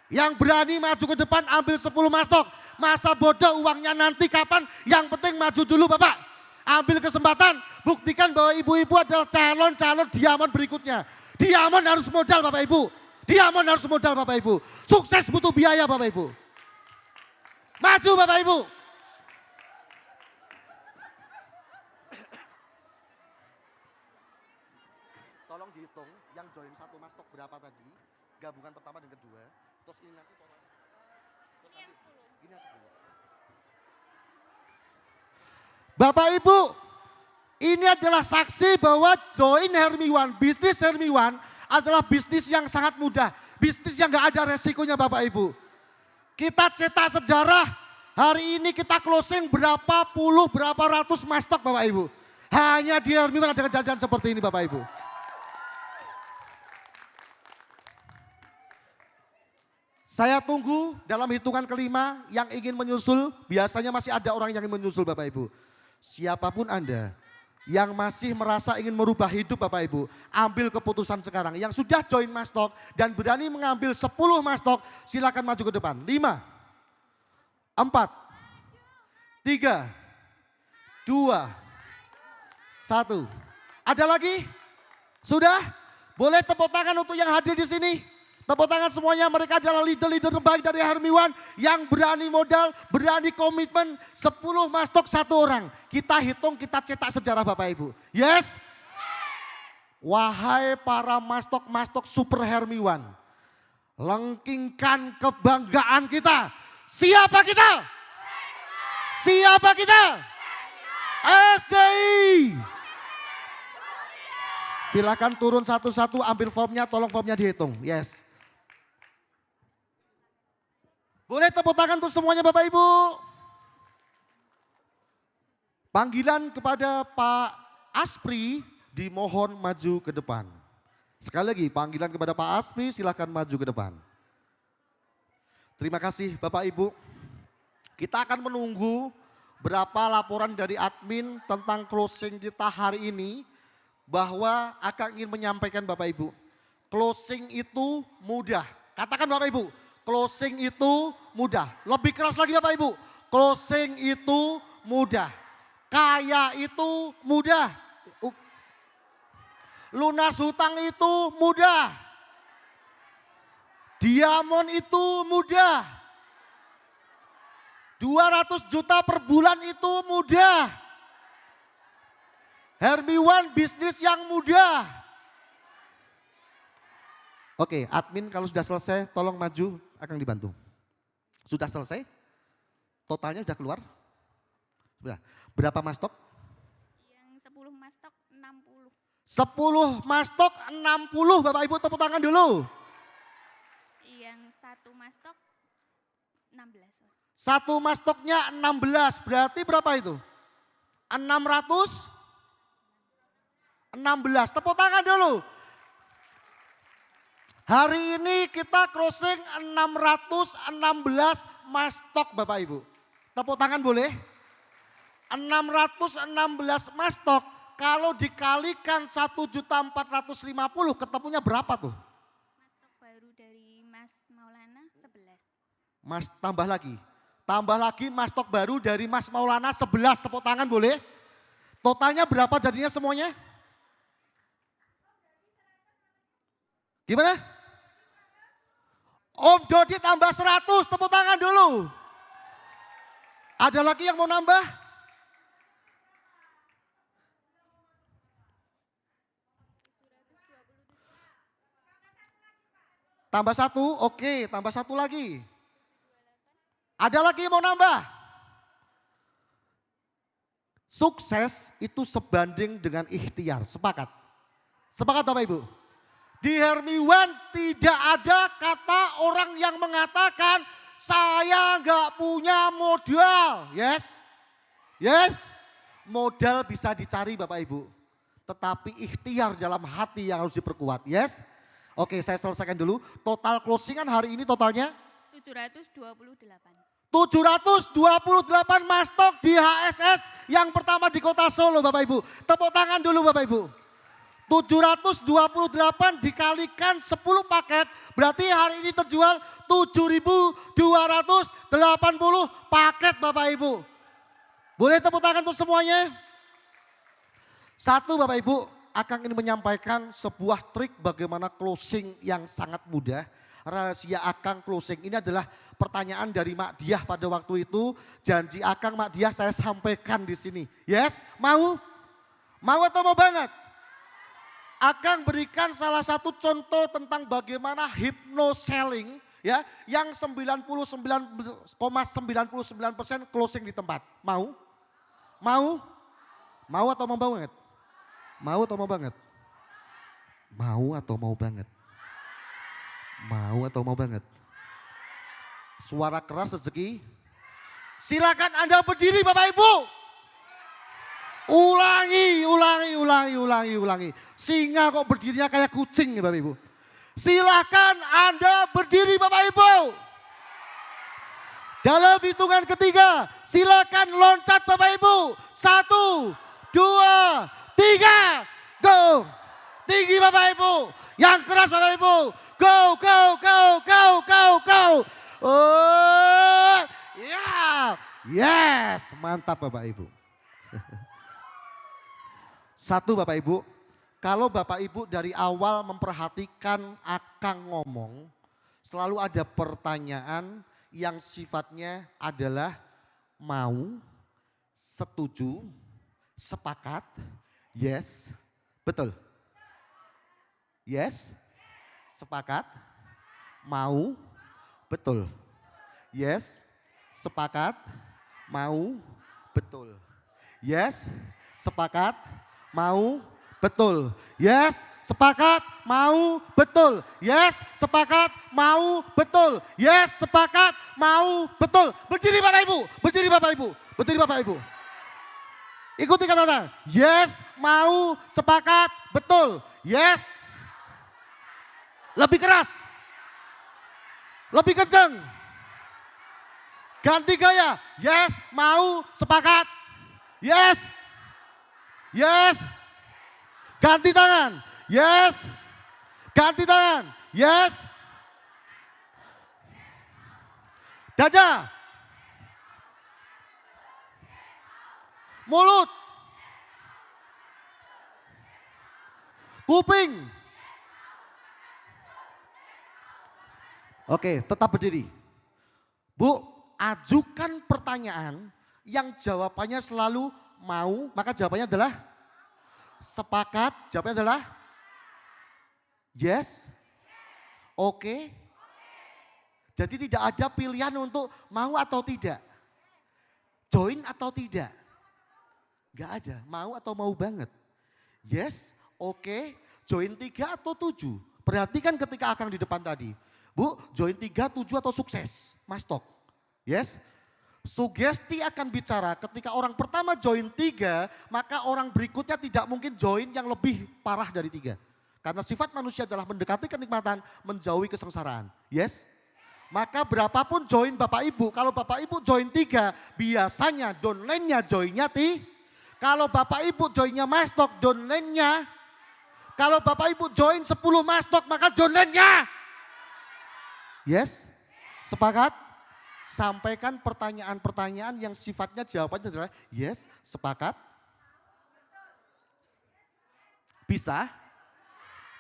Yang berani maju ke depan ambil 10 mastok. Masa bodoh uangnya nanti kapan, yang penting maju dulu Bapak. Ambil kesempatan, buktikan bahwa ibu-ibu adalah calon-calon diamond berikutnya. Diamond harus modal Bapak Ibu. Diamond harus modal Bapak Ibu. Sukses butuh biaya Bapak Ibu. Maju Bapak Ibu. Tolong dihitung yang join 1 mastok berapa tadi. Gabungan pertama dan kedua. Terus ini nanti total. Terus nanti ini yang 10. Bapak Ibu, ini adalah saksi bahwa join Hermiwan, bisnis Hermiwan adalah bisnis yang sangat mudah. Bisnis yang gak ada resikonya Bapak Ibu. Kita cetak sejarah, hari ini kita closing berapa puluh, berapa ratus mastok Bapak Ibu. Hanya di Hermiwan ada kejadian seperti ini Bapak Ibu. Saya tunggu dalam hitungan kelima yang ingin menyusul, biasanya masih ada orang yang ingin menyusul Bapak Ibu. Siapapun Anda yang masih merasa ingin merubah hidup Bapak Ibu, ambil keputusan sekarang. Yang sudah join mastok dan berani mengambil 10 mastok, silakan maju ke depan. 5, 4, 3, 2, 1. Ada lagi? Sudah? Boleh tepuk tangan untuk yang hadir di sini. Tepuk tangan semuanya, mereka adalah leader-leader terbaik dari Hermiwan yang berani modal, berani komitmen 10 mastok 1 orang. Kita hitung, kita cetak sejarah Bapak Ibu. Yes? Wahai para mastok-mastok super Hermiwan, lengkingkan kebanggaan kita. Siapa kita? Siapa kita? SCI. Silakan turun satu-satu, ambil formnya, tolong formnya dihitung. Yes. Boleh tepuk tangan untuk semuanya Bapak Ibu. Panggilan kepada Pak Aspri dimohon maju ke depan. Sekali lagi panggilan kepada Pak Aspri, silakan maju ke depan. Terima kasih Bapak Ibu. Kita akan menunggu berapa laporan dari admin tentang closing kita hari ini. Bahwa akan ingin menyampaikan Bapak Ibu. Closing itu mudah. Katakan Bapak Ibu. Closing itu mudah. Lebih keras lagi Bapak Ibu. Closing itu mudah. Kaya itu mudah. Lunas hutang itu mudah. Diamond itu mudah. 200 juta per bulan itu mudah. Hermiwan bisnis yang mudah. Oke, admin kalau sudah selesai tolong maju, akan dibantu. Sudah selesai? Totalnya sudah keluar? Sudah. Berapa mastok? Yang 10 mastok 60. 10 mastok 60, Bapak Ibu tepuk tangan dulu. Yang 1 mastok 16. 1 mastoknya 16, berarti berapa itu? 616, tepuk tangan dulu. Hari ini kita closing 616 mastok Bapak Ibu. Tepuk tangan boleh? 616 mastok kalau dikalikan 1.450 ketemunya berapa tuh? Mastok baru dari Mas Maulana 11. Mas tambah lagi. Tambah lagi mastok baru dari Mas Maulana 11, tepuk tangan boleh? Totalnya berapa jadinya semuanya? Gimana? Om Dodi tambah 100, tepuk tangan dulu. Ada lagi yang mau nambah? Tambah 1, oke, tambah 1 lagi. Ada lagi yang mau nambah? Sukses itu sebanding dengan ikhtiar, sepakat? Sepakat Bapak Ibu? Di Hermiwan tidak ada kata orang yang mengatakan saya nggak punya modal. Yes? Yes? Modal bisa dicari Bapak Ibu. Tetapi ikhtiar dalam hati yang harus diperkuat. Yes? Oke, saya selesaikan dulu. Total closingan hari ini totalnya? 728. 728 mastok di HSS yang pertama di kota Solo Bapak Ibu. Tepuk tangan dulu Bapak Ibu. 728 dikalikan 10 paket, berarti hari ini terjual 7.280 paket Bapak Ibu. Boleh tepuk tangan untuk semuanya? Satu Bapak Ibu, Akang ingin menyampaikan sebuah trik bagaimana closing yang sangat mudah. Rahasia Akang closing ini adalah pertanyaan dari Mak Diah pada waktu itu. Janji Akang Mak Diah saya sampaikan di sini. Yes, mau? Mau atau mau banget? Akang berikan salah satu contoh tentang bagaimana hypnoselling ya, yang 99,99% closing di tempat. Mau? Mau? Mau atau mau banget? Mau atau mau banget? Mau atau mau banget? Mau atau mau banget? Suara keras rezeki. Silakan Anda berdiri Bapak Ibu. Ulangi. Singa kok berdirinya kayak kucing Bapak Ibu. Silakan Anda berdiri Bapak Ibu. Dalam hitungan ketiga, silakan loncat Bapak Ibu. 1, 2, 3, go. Tinggi Bapak Ibu. Yang keras Bapak Ibu. Go. Oh, ya. Yes, mantap Bapak Ibu. Satu Bapak Ibu, kalau Bapak Ibu dari awal memperhatikan Akang ngomong, selalu ada pertanyaan yang sifatnya adalah mau, setuju, sepakat, yes, betul. Yes, sepakat, mau, betul. Yes, sepakat, mau, betul. Yes, sepakat, mau, betul. Yes, sepakat, mau, betul. Yes, sepakat, mau, betul. Yes, sepakat, mau, betul. Berdiri Bapak Ibu, berdiri Bapak Ibu, berdiri Bapak Ibu. Ikuti kata-kata. Yes, mau, sepakat, betul. Yes. Lebih keras. Lebih kencang. Ganti gaya. Yes, mau, sepakat. Yes. Yes. Ganti tangan. Yes. Ganti tangan. Yes. Dada. Mulut. Kuping. Oke, tetap berdiri. Bu, ajukan pertanyaan yang jawabannya selalu mau, maka jawabannya adalah sepakat, jawabannya adalah yes, oke. Jadi tidak ada pilihan untuk mau atau tidak, join atau tidak. Gak ada, mau atau mau banget. Yes, oke, join 3 atau 7. Perhatikan ketika Akang di depan tadi. Bu, join 3, 7 atau sukses, Mas Tok. Yes. Sugesti akan bicara ketika orang pertama join 3, maka orang berikutnya tidak mungkin join yang lebih parah dari 3. Karena sifat manusia adalah mendekati kenikmatan, menjauhi kesengsaraan. Yes. Maka berapapun join Bapak Ibu, kalau Bapak Ibu join 3, biasanya downline-nya joinnya kalau Bapak Ibu joinnya Mastok, downline-nya. Kalau Bapak Ibu join 10 Mastok, maka downline-nya. Yes, sepakat? Sampaikan pertanyaan-pertanyaan yang sifatnya jawabannya adalah yes, sepakat? Bisa?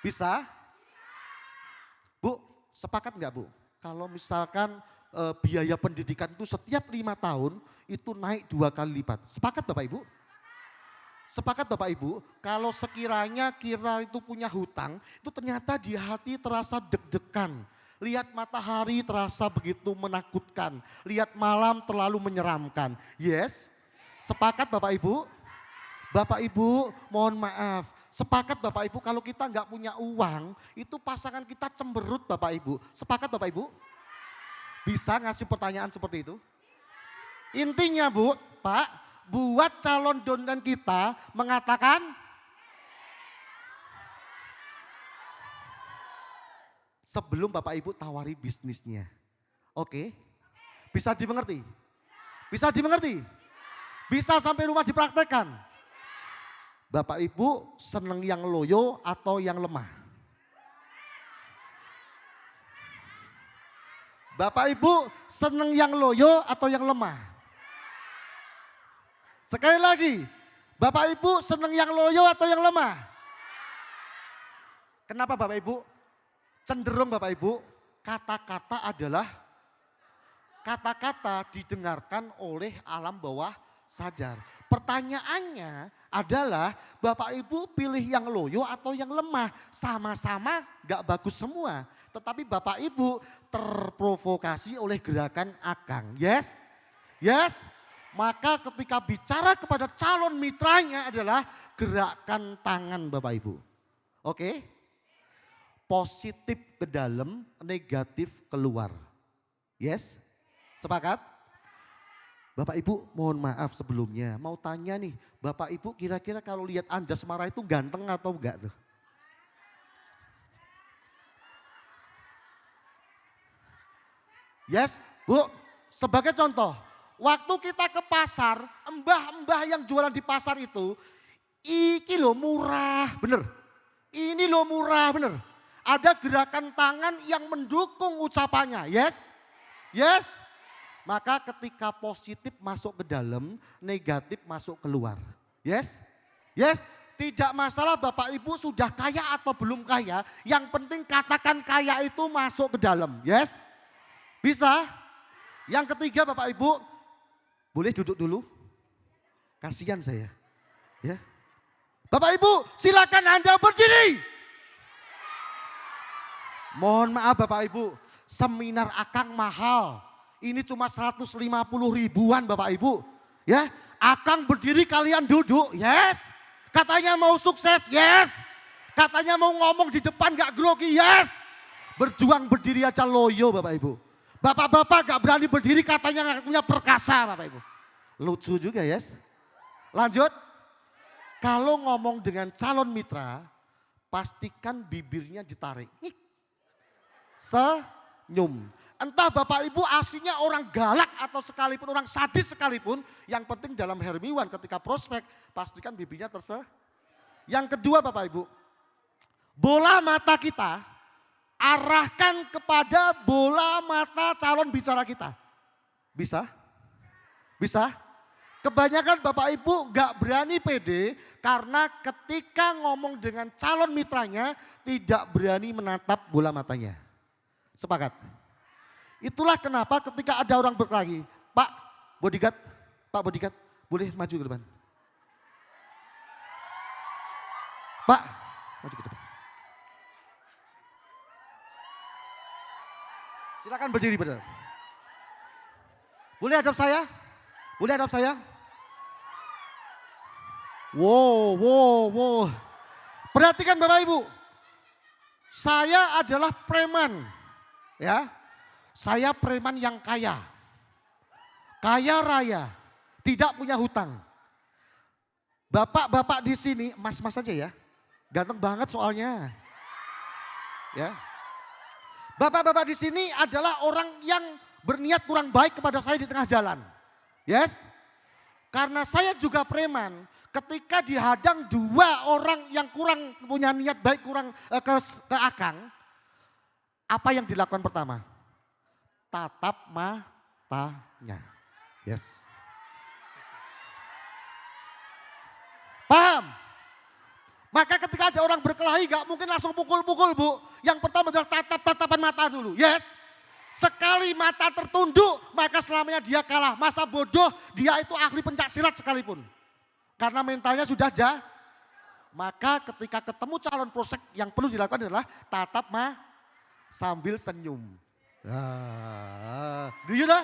Bisa? Bu, sepakat enggak Bu? Kalau misalkan biaya pendidikan itu setiap 5 tahun itu naik 2 kali lipat. Sepakat Bapak Ibu? Sepakat Bapak Ibu, kalau sekiranya kita itu punya hutang, itu ternyata di hati terasa deg-degan. Lihat matahari terasa begitu menakutkan. Lihat malam terlalu menyeramkan. Yes? Sepakat Bapak Ibu? Bapak Ibu mohon maaf. Sepakat Bapak Ibu kalau kita nggak punya uang, itu pasangan kita cemberut Bapak Ibu. Sepakat Bapak Ibu? Bisa ngasih pertanyaan seperti itu? Intinya Bu, Pak, buat calon donan kita mengatakan sebelum Bapak Ibu tawari bisnisnya. Oke? Bisa dimengerti? Bisa dimengerti? Bisa sampai rumah dipraktekkan? Bapak Ibu seneng yang loyo atau yang lemah? Bapak Ibu seneng yang loyo atau yang lemah? Sekali lagi, Bapak Ibu seneng yang loyo atau yang lemah? Kenapa Bapak Ibu? Cenderung Bapak Ibu, kata-kata adalah kata-kata didengarkan oleh alam bawah sadar. Pertanyaannya adalah Bapak Ibu pilih yang loyo atau yang lemah? Sama-sama gak bagus semua. Tetapi Bapak Ibu terprovokasi oleh gerakan akang. Yes? Yes? Maka ketika bicara kepada calon mitranya adalah gerakan tangan Bapak Ibu. Oke? Positif ke dalam, negatif keluar. Yes? Sepakat? Bapak Ibu mohon maaf sebelumnya. Mau tanya nih, Bapak Ibu kira-kira kalau lihat Anjasmara itu ganteng atau enggak tuh? Yes? Bu, sebagai contoh. Waktu kita ke pasar, mbah-mbah yang jualan di pasar itu, iki lo murah, bener. Ini lo murah, bener. Ada gerakan tangan yang mendukung ucapannya, yes? Yes? Maka ketika positif masuk ke dalam, negatif masuk keluar. Yes? Yes? Tidak masalah Bapak Ibu sudah kaya atau belum kaya, yang penting katakan kaya itu masuk ke dalam, yes? Bisa? Yang ketiga Bapak Ibu, boleh duduk dulu? Kasihan saya. Ya. Bapak Ibu silakan Anda berdiri. Mohon maaf Bapak Ibu, seminar akang mahal. Ini cuma 150 ribuan Bapak Ibu. Ya, akang berdiri kalian duduk, yes. Katanya mau sukses, yes. Katanya mau ngomong di depan gak grogi, yes. Berjuang berdiri aja loyo Bapak Ibu. Bapak-bapak gak berani berdiri katanya gak punya perkasa Bapak Ibu. Lucu juga, yes. Lanjut. Kalau ngomong dengan calon mitra, pastikan bibirnya ditarik. Senyum. Entah Bapak Ibu aslinya orang galak atau sekalipun orang sadis sekalipun, yang penting dalam Hermiwan ketika prospek pastikan bibirnya Yang kedua Bapak Ibu, bola mata kita arahkan kepada bola mata calon bicara kita. Bisa? Bisa? Kebanyakan Bapak Ibu gak berani pede karena ketika ngomong dengan calon mitranya tidak berani menatap bola matanya. Sepakat? Itulah kenapa ketika ada orang berkelahi, Pak bodyguard, boleh maju ke depan. Pak, maju ke depan. Silakan berdiri benar. Boleh hadap saya? Boleh hadap saya? Wow. Perhatikan Bapak Ibu. Saya adalah preman. Ya. Saya preman yang kaya. Kaya raya. Tidak punya hutang. Bapak-bapak di sini, mas-mas aja ya. Ganteng banget soalnya. Ya. Bapak-bapak di sini adalah orang yang berniat kurang baik kepada saya di tengah jalan. Yes? Karena saya juga preman, ketika dihadang dua orang yang kurang punya niat baik, kurang ke akang, apa yang dilakukan pertama? Tatap matanya. Yes. Paham? Maka ketika ada orang berkelahi gak mungkin langsung pukul-pukul Bu. Yang pertama adalah tatapan mata dulu. Yes. Sekali mata tertunduk maka selamanya dia kalah. Masa bodoh dia itu ahli pencak silat sekalipun. Karena mentalnya sudah Maka ketika ketemu calon prosek yang perlu dilakukan adalah tatap sambil senyum. Gitu.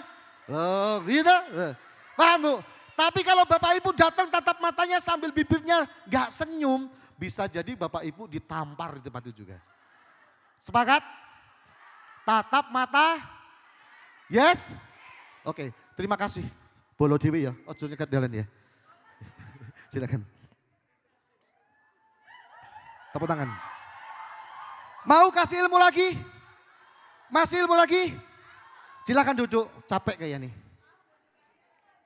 Paham Bu? Tapi kalau Bapak Ibu datang tatap matanya sambil bibirnya gak senyum, bisa jadi Bapak Ibu ditampar di tempat itu juga. Sepakat? Tatap mata. Yes? Oke, terima kasih. Bolo dewi ya, ojo nyekat dalan ya. Silakan. Tepuk tangan. Mau kasih ilmu lagi? Masih ilmu lagi? Silakan duduk, capek kayaknya nih.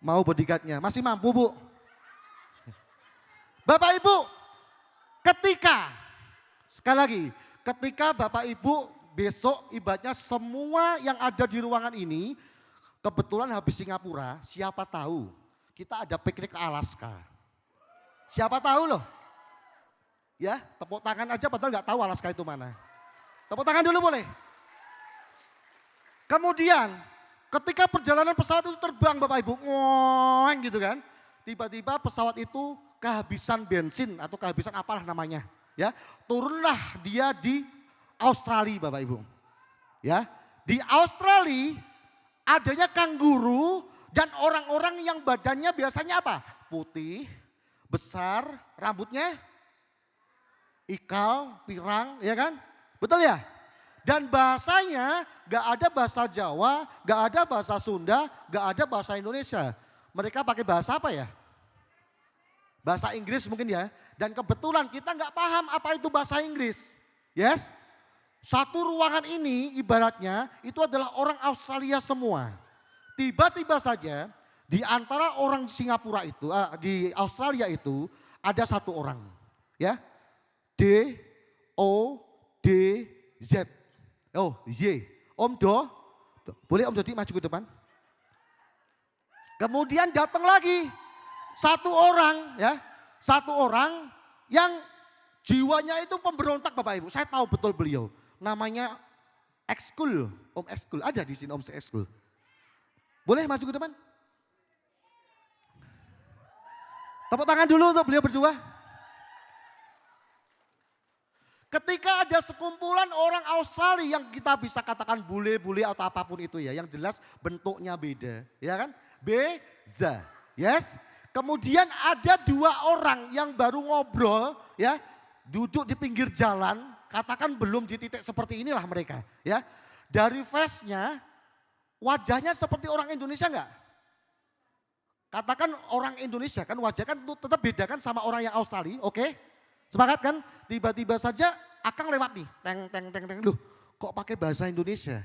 Mau bodyguardnya, masih mampu Bu. Bapak Ibu, ketika, sekali lagi, ketika Bapak Ibu besok ibaratnya semua yang ada di ruangan ini, kebetulan habis Singapura, siapa tahu kita ada piknik ke Alaska. Siapa tahu loh. Ya, tepuk tangan aja padahal nggak tahu Alaska itu mana. Tepuk tangan dulu boleh. Kemudian ketika perjalanan pesawat itu terbang Bapak Ibu, ngoeng gitu kan. Tiba-tiba pesawat itu kehabisan bensin atau kehabisan apalah namanya. Ya, turunlah dia di Australia Bapak Ibu. Ya, di Australia adanya kanguru dan orang-orang yang badannya biasanya apa? Putih, besar, rambutnya ikal, pirang, ya kan? Betul ya? Dan bahasanya gak ada bahasa Jawa, gak ada bahasa Sunda, gak ada bahasa Indonesia. Mereka pakai bahasa apa ya? Bahasa Inggris mungkin ya. Dan kebetulan kita gak paham apa itu bahasa Inggris. Yes? Satu ruangan ini ibaratnya itu adalah orang Australia semua. Tiba-tiba saja di antara orang Singapura itu, di Australia itu ada satu orang. Ya, D-O-D-Z. Oh, Y. Om Do. Boleh Om Dodi maju ke depan. Kemudian datang lagi satu orang ya. Satu orang yang jiwanya itu pemberontak Bapak Ibu. Saya tahu betul beliau. Namanya Ekskul. Om Ekskul. Ada di sini Om Ekskul. Boleh maju ke depan? Tepuk tangan dulu untuk beliau berdua. Ketika ada sekumpulan orang Australia yang kita bisa katakan bule-bule atau apapun itu ya. Yang jelas bentuknya beda. Ya kan? Beza. Yes. Kemudian ada dua orang yang baru ngobrol ya. Duduk di pinggir jalan. Katakan belum di titik seperti inilah mereka. Ya. Dari face-nya wajahnya seperti orang Indonesia enggak? Katakan orang Indonesia kan wajah kan tetap beda kan sama orang yang Australia. Oke? Sepakat kan? Tiba-tiba saja Akang lewat nih. Teng, teng, teng, teng. Loh, kok pakai bahasa Indonesia?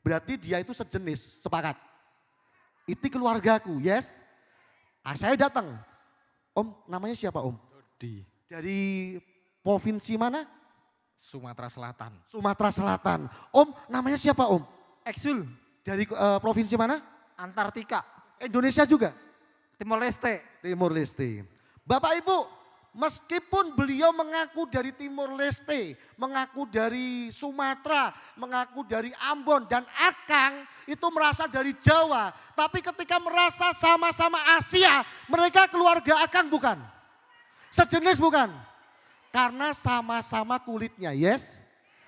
Berarti dia itu sejenis. Sepakat? Itu keluargaku, yes? Saya datang. Om, namanya siapa Om? Dodi. Dari provinsi mana? Sumatera Selatan. Sumatera Selatan. Om, namanya siapa Om? Eksul. Dari provinsi mana? Antartika. Indonesia juga? Timor Leste. Timor Leste. Bapak Ibu, meskipun beliau mengaku dari Timor Leste, mengaku dari Sumatera, mengaku dari Ambon dan Akang itu merasa dari Jawa. Tapi ketika merasa sama-sama Asia, mereka keluarga Akang bukan? Sejenis bukan? Karena sama-sama kulitnya, yes?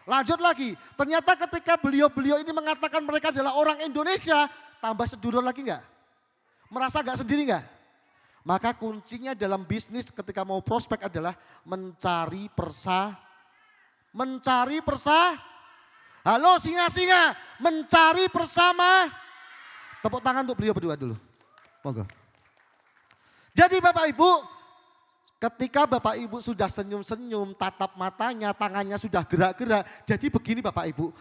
Lanjut lagi, ternyata ketika beliau-beliau ini mengatakan mereka adalah orang Indonesia, tambah sedulur lagi enggak? Merasa enggak sendiri enggak? Maka kuncinya dalam bisnis ketika mau prospek adalah mencari halo singa-singa, mencari bersama. Tepuk tangan untuk beliau berdua dulu. Monggo. Jadi Bapak Ibu, ketika Bapak Ibu sudah senyum-senyum, tatap matanya, tangannya sudah gerak-gerak. Jadi begini Bapak Ibu.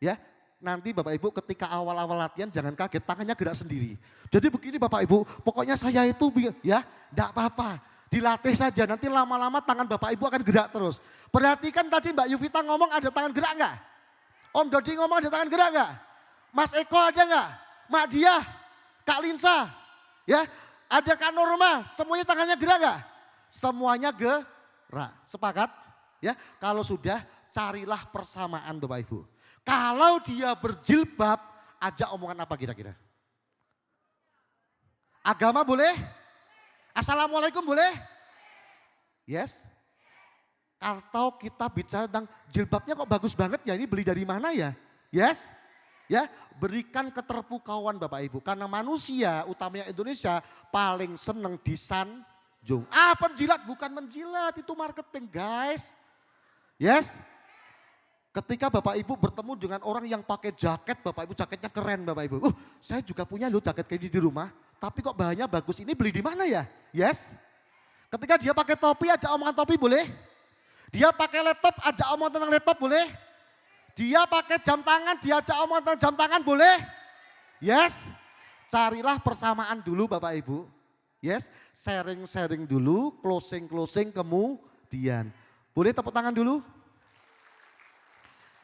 Ya, nanti Bapak Ibu ketika awal-awal latihan jangan kaget, tangannya gerak sendiri. Jadi begini Bapak Ibu, pokoknya saya itu ya enggak apa-apa. Dilatih saja, nanti lama-lama tangan Bapak Ibu akan gerak terus. Perhatikan tadi Mbak Yuvita ngomong ada tangan gerak enggak? Om Dodi ngomong ada tangan gerak enggak? Mas Eko ada enggak? Mak Diah, Kak Linsa, ya ada Kak Norma, semuanya tangannya gerak enggak? Semuanya gerak, sepakat? Ya, kalau sudah carilah persamaan Bapak Ibu. Kalau dia berjilbab, ajak omongan apa kira-kira? Agama boleh? Assalamualaikum boleh? Yes? Atau kita bicara tentang jilbabnya kok bagus banget ya, ini beli dari mana ya? Yes? Ya, berikan keterpukauan Bapak Ibu. Karena manusia, utamanya Indonesia, paling seneng disanjung. Penjilat bukan menjilat, itu marketing guys. Yes? Ketika Bapak Ibu bertemu dengan orang yang pakai jaket, Bapak Ibu jaketnya keren Bapak Ibu. Saya juga punya loh jaket kayak di rumah, tapi kok bahannya bagus, ini beli di mana ya? Yes? Ketika dia pakai topi, ajak omongan topi boleh? Dia pakai laptop, ajak omongan tentang laptop boleh? Dia pakai jam tangan, diajak omong tentang jam tangan boleh? Yes? Carilah persamaan dulu Bapak Ibu. Yes? Sharing-sharing dulu, closing-closing kemudian. Boleh tepuk tangan dulu?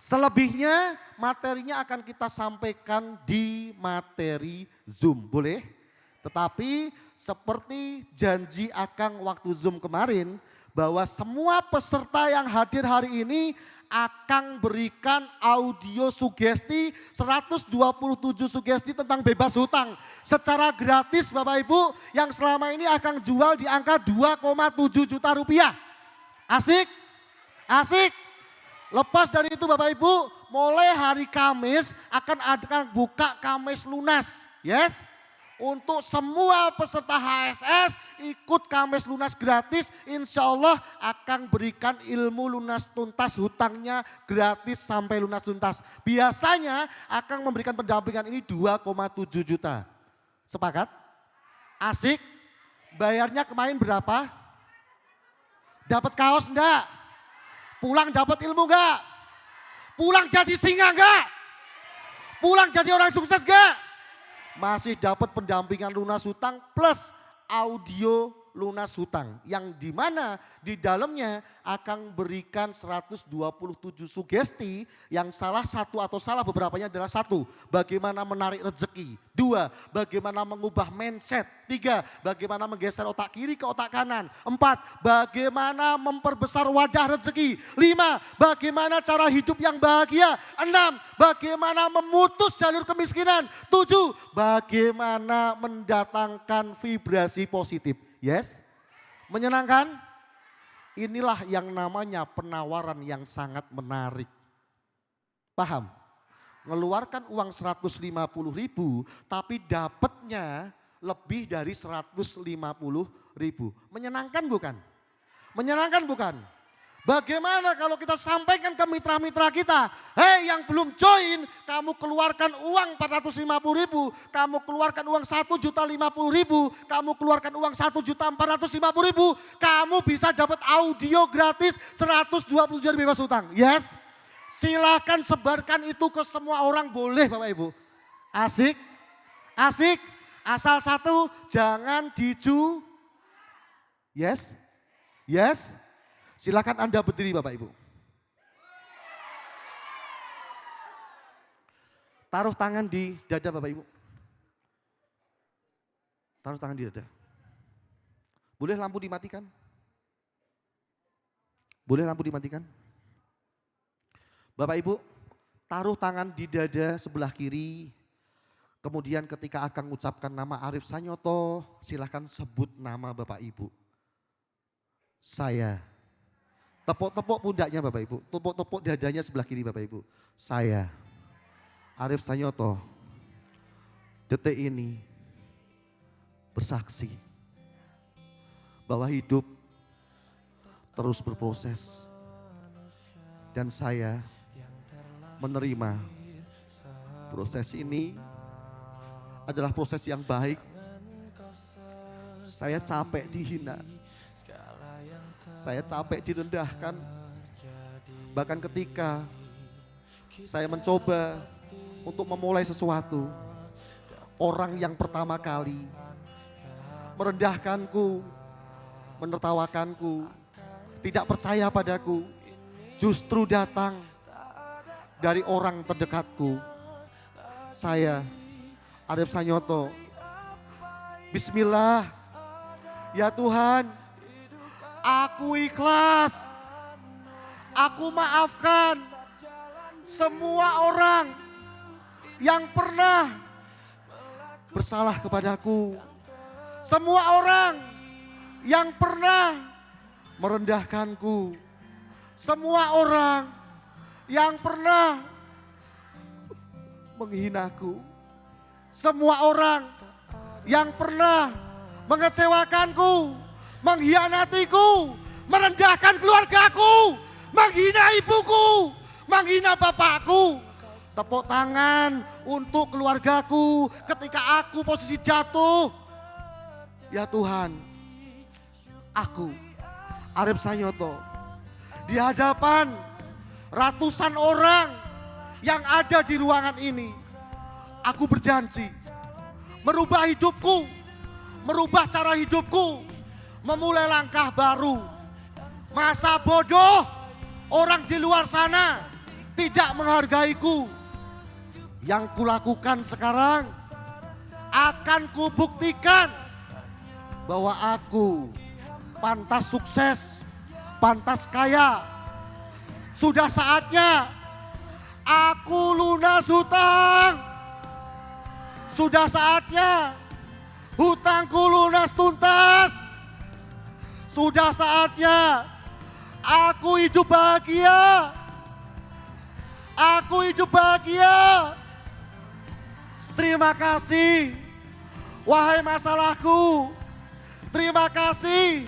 Selebihnya materinya akan kita sampaikan di materi Zoom. Boleh? Tetapi seperti janji Akang waktu Zoom kemarin, bahwa semua peserta yang hadir hari ini Akang berikan audio sugesti 127 sugesti tentang bebas hutang secara gratis Bapak Ibu, yang selama ini Akang jual di angka 2,7 juta rupiah. Asik? Asik? Lepas dari itu Bapak Ibu, mulai hari Kamis akan buka Kamis lunas. Yes? Untuk semua peserta HSS ikut Kamis lunas gratis, insya Allah akan berikan ilmu lunas tuntas hutangnya gratis sampai lunas tuntas. Biasanya akan memberikan pendampingan ini 2,7 juta. Sepakat? Asik? Bayarnya kemarin berapa? Dapat kaos enggak? Pulang dapat ilmu enggak? Pulang jadi singa enggak? Pulang jadi orang sukses enggak? Masih dapat pendampingan lunas hutang plus audio lunas hutang. Yang dimana di dalamnya akan berikan 127 sugesti yang salah satu atau salah beberapanya adalah: 1, bagaimana menarik rezeki. 2, bagaimana mengubah mindset. 3, bagaimana menggeser otak kiri ke otak kanan. 4, bagaimana memperbesar wadah rezeki. 5, bagaimana cara hidup yang bahagia. 6, bagaimana memutus jalur kemiskinan. 7, bagaimana mendatangkan vibrasi positif. Yes? Menyenangkan? Inilah yang namanya penawaran yang sangat menarik. Paham? Ngeluarkan uang 150.000 tapi dapatnya lebih dari 150.000. Menyenangkan bukan? Menyenangkan bukan? Bagaimana kalau kita sampaikan ke mitra-mitra kita, hei yang belum join, kamu keluarkan uang 450.000, kamu keluarkan uang 1.050.000, kamu keluarkan uang 1.450.000, kamu bisa dapat audio gratis 120 juta bebas hutang. Yes? Silakan sebarkan itu ke semua orang, boleh Bapak Ibu. Asik? Asik? Asal satu, jangan Yes? Yes? Silakan Anda berdiri Bapak Ibu. Taruh tangan di dada Bapak Ibu. Taruh tangan di dada. Boleh lampu dimatikan? Boleh lampu dimatikan? Bapak Ibu, taruh tangan di dada sebelah kiri. Kemudian ketika akan mengucapkan nama Arif Sanyoto, silakan sebut nama Bapak Ibu. Saya. Tepuk-tepuk pundaknya Bapak Ibu, tepuk-tepuk dadanya sebelah kiri Bapak Ibu. Saya, Arif Sanyoto, detik ini bersaksi bahwa hidup terus berproses. Dan saya menerima proses ini adalah proses yang baik. Saya capek dihina. Saya capek direndahkan. Bahkan ketika saya mencoba untuk memulai sesuatu, orang yang pertama kali merendahkanku, menertawakanku, tidak percaya padaku, justru datang dari orang terdekatku. Saya, Arif Sanyoto, bismillah, ya Tuhan, aku ikhlas, aku maafkan semua orang yang pernah bersalah kepadaku. Semua orang yang pernah merendahkanku. Semua orang yang pernah menghinaku. Semua orang yang pernah mengecewakanku, mengkhianatiku, merendahkan keluargaku, menghina ibuku, menghina bapakku. Tepuk tangan untuk keluargaku ketika aku posisi jatuh. Ya Tuhan, aku Arif Sanyoto di hadapan ratusan orang yang ada di ruangan ini, aku berjanji merubah hidupku, merubah cara hidupku, memulai langkah baru. Masa bodoh orang di luar sana tidak menghargaiku. Yang kulakukan sekarang akan kubuktikan bahwa aku pantas sukses, pantas kaya. Sudah saatnya aku lunas hutang. Sudah saatnya hutangku lunas tuntas. Sudah saatnya aku hidup bahagia. Aku hidup bahagia. Terima kasih, wahai masalahku. Terima kasih,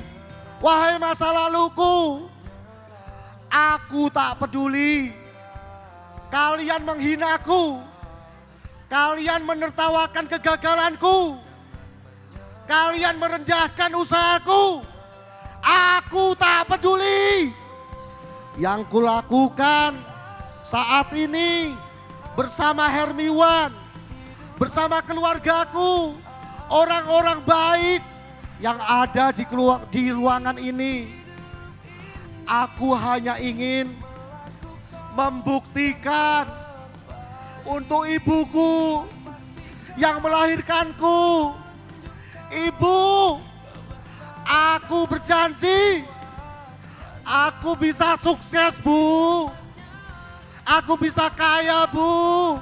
wahai masa laluku. Aku tak peduli. Kalian menghinaku. Kalian menertawakan kegagalanku. Kalian merendahkan usahaku. Aku tak peduli. Yang kulakukan saat ini bersama Hermiwan, bersama keluargaku, orang-orang baik yang ada di ruangan ini. Aku hanya ingin membuktikan untuk ibuku yang melahirkanku. Ibu, aku berjanji aku bisa sukses, Bu. Aku bisa kaya, Bu.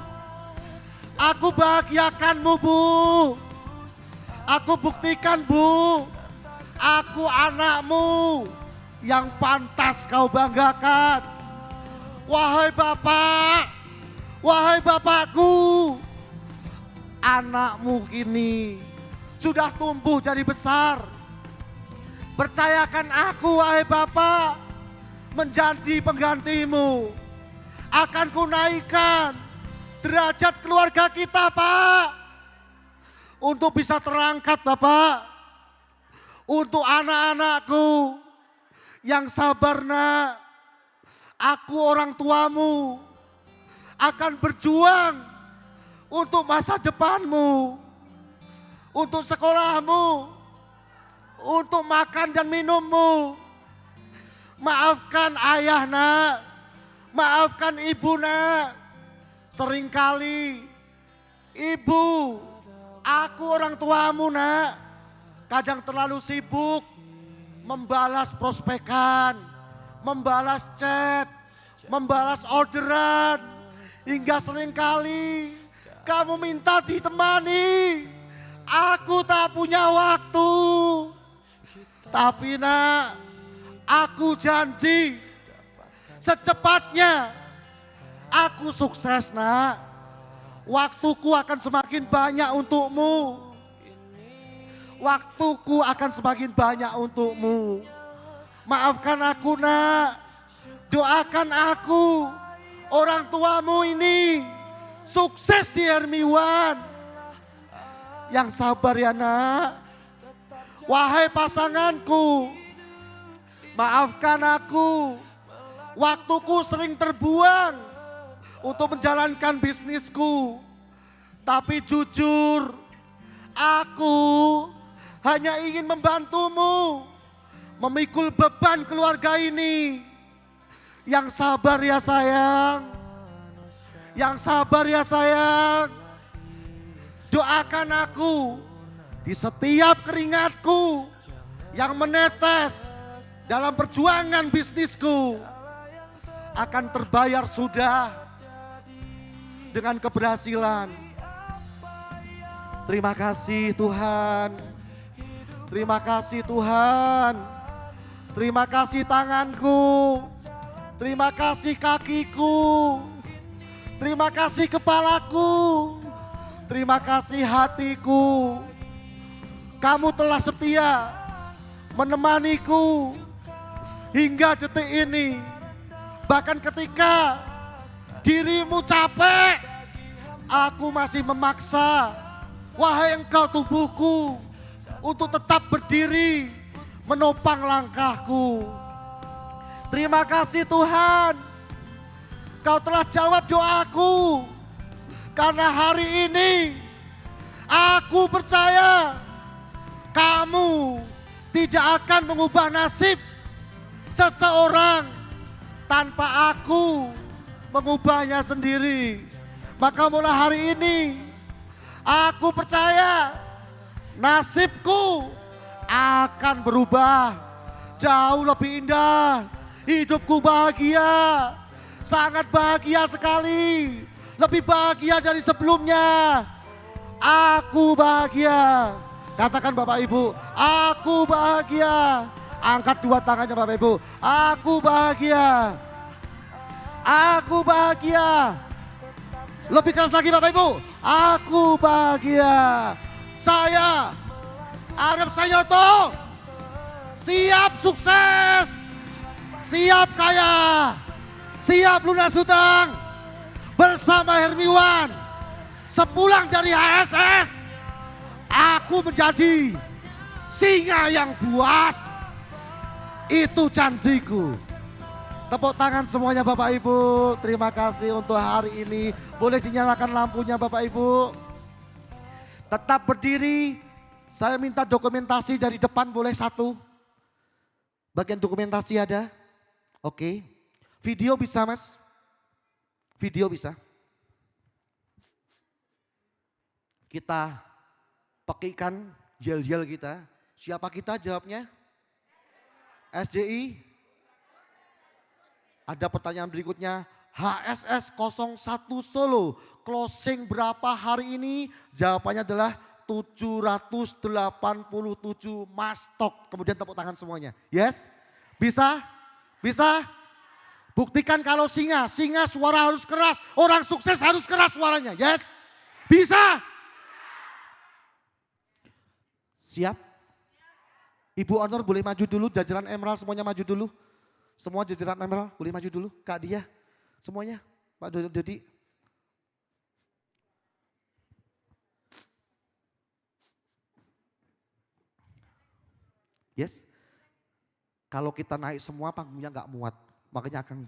Aku bahagiakanmu, Bu. Aku buktikan, Bu. Aku anakmu yang pantas kau banggakan. Wahai Bapak, wahai Bapakku, anakmu ini sudah tumbuh jadi besar. Percayakan aku, wahai Bapak, menjadi penggantimu. Akan kunaikkan derajat keluarga kita, Pak. Untuk bisa terangkat, Bapak. Untuk anak-anakku yang sabar, Nak. Aku orang tuamu akan berjuang untuk masa depanmu, untuk sekolahmu, untuk makan dan minummu. Maafkan ayah, Nak. Maafkan ibu, Nak. Seringkali ibu, aku orang tuamu, Nak, kadang terlalu sibuk membalas prospekan, membalas chat, membalas orderan, hingga seringkali kamu minta ditemani. Aku tak punya waktu. Tapi, Nak, aku janji secepatnya aku sukses, Nak. Waktuku akan semakin banyak untukmu. Waktuku akan semakin banyak untukmu. Maafkan aku, Nak. Doakan aku, orang tuamu ini sukses di Hermiwan. Yang sabar ya, Nak. Wahai pasanganku, maafkan aku. Waktuku sering terbuang untuk menjalankan bisnisku. Tapi jujur, aku hanya ingin membantumu memikul beban keluarga ini. Yang sabar ya sayang. Yang sabar ya sayang. Doakan aku di setiap keringatku yang menetes dalam perjuangan bisnisku akan terbayar sudah dengan keberhasilan. Terima kasih Tuhan. Terima kasih Tuhan. Terima kasih tanganku. Terima kasih kakiku. Terima kasih kepalaku. Terima kasih hatiku. Kamu telah setia menemaniku hingga detik ini. Bahkan ketika dirimu capek, aku masih memaksa, wahai engkau tubuhku, untuk tetap berdiri menopang langkahku. Terima kasih Tuhan. Kau telah jawab doaku. Karena hari ini aku percaya kamu tidak akan mengubah nasib seseorang tanpa aku mengubahnya sendiri. Maka mulai hari ini aku percaya nasibku akan berubah jauh lebih indah. Hidupku bahagia, sangat bahagia sekali. Lebih bahagia dari sebelumnya. Aku bahagia. Katakan Bapak Ibu, aku bahagia. Angkat dua tangannya Bapak Ibu. Aku bahagia. Aku bahagia. Lebih keras lagi Bapak Ibu. Aku bahagia. Saya, Arif Sanyoto, siap sukses. Siap kaya. Siap lunas hutang. Bersama Hermiwan, sepulang dari HSS, aku menjadi singa yang buas. Itu janjiku. Tepuk tangan semuanya Bapak Ibu. Terima kasih untuk hari ini. Boleh dinyalakan lampunya Bapak Ibu. Tetap berdiri. Saya minta dokumentasi dari depan boleh satu. Bagian dokumentasi ada? Oke. Video bisa Mas? Video bisa. Kita pakaikan yel-yel kita. Siapa kita jawabnya? SJI. Ada pertanyaan berikutnya. HSS 01 Solo. Closing berapa hari ini? Jawabannya adalah 787 mastok. Kemudian tepuk tangan semuanya. Yes? Bisa? Bisa? Buktikan kalau singa suara harus keras. Orang sukses harus keras suaranya. Yes? Bisa? Siap? Ibu Honor boleh maju dulu. Jajaran Emerald semuanya maju dulu. Semua jajaran Emerald boleh maju dulu. Kak Dia. Semuanya. Pak Dodi. Yes? Kalau kita naik semua panggungnya nggak muat. Makanya akan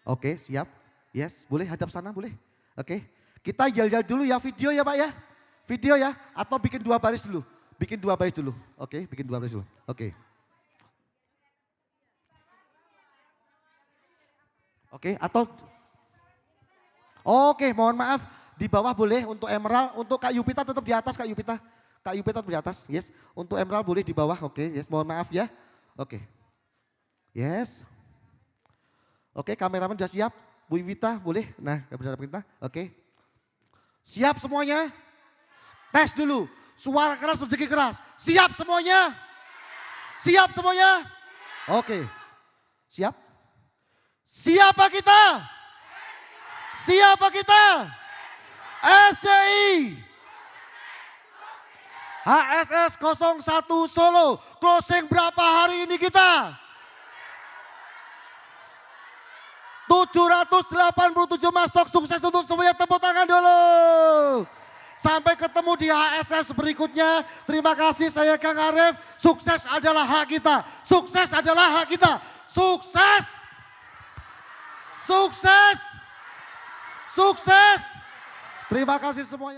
Oke, siap. Yes, boleh hadap sana boleh. Oke. Kita yel-yel dulu ya video ya Pak ya. Video ya atau bikin dua baris dulu. Bikin dua baris dulu. Oke, bikin dua baris dulu. Oke. Oke, atau Oke, mohon maaf di bawah boleh untuk Emerald, untuk Kak Yupita tetap di atas Kak Yupita. Kak Yupita tetap di atas. Yes. Untuk Emerald boleh di bawah. Oke, yes. Mohon maaf ya. Oke. Yes. Oke, kameramen sudah siap. Bu Iwita boleh? Nah, kameramen kita. Oke. Siap semuanya? Tes dulu. Suara keras, rezeki keras. Siap semuanya? Siap semuanya? Oke. Siap? Siapa kita? Siapa kita? SCI. HSS 01 Solo. Closing berapa hari ini kita? 787 mastok, sukses untuk semuanya, tepuk tangan dulu. Sampai ketemu di HSS berikutnya. Terima kasih, saya Kang Arif. Sukses adalah hak kita. Sukses adalah hak kita. Sukses. Sukses. Sukses. Terima kasih semuanya.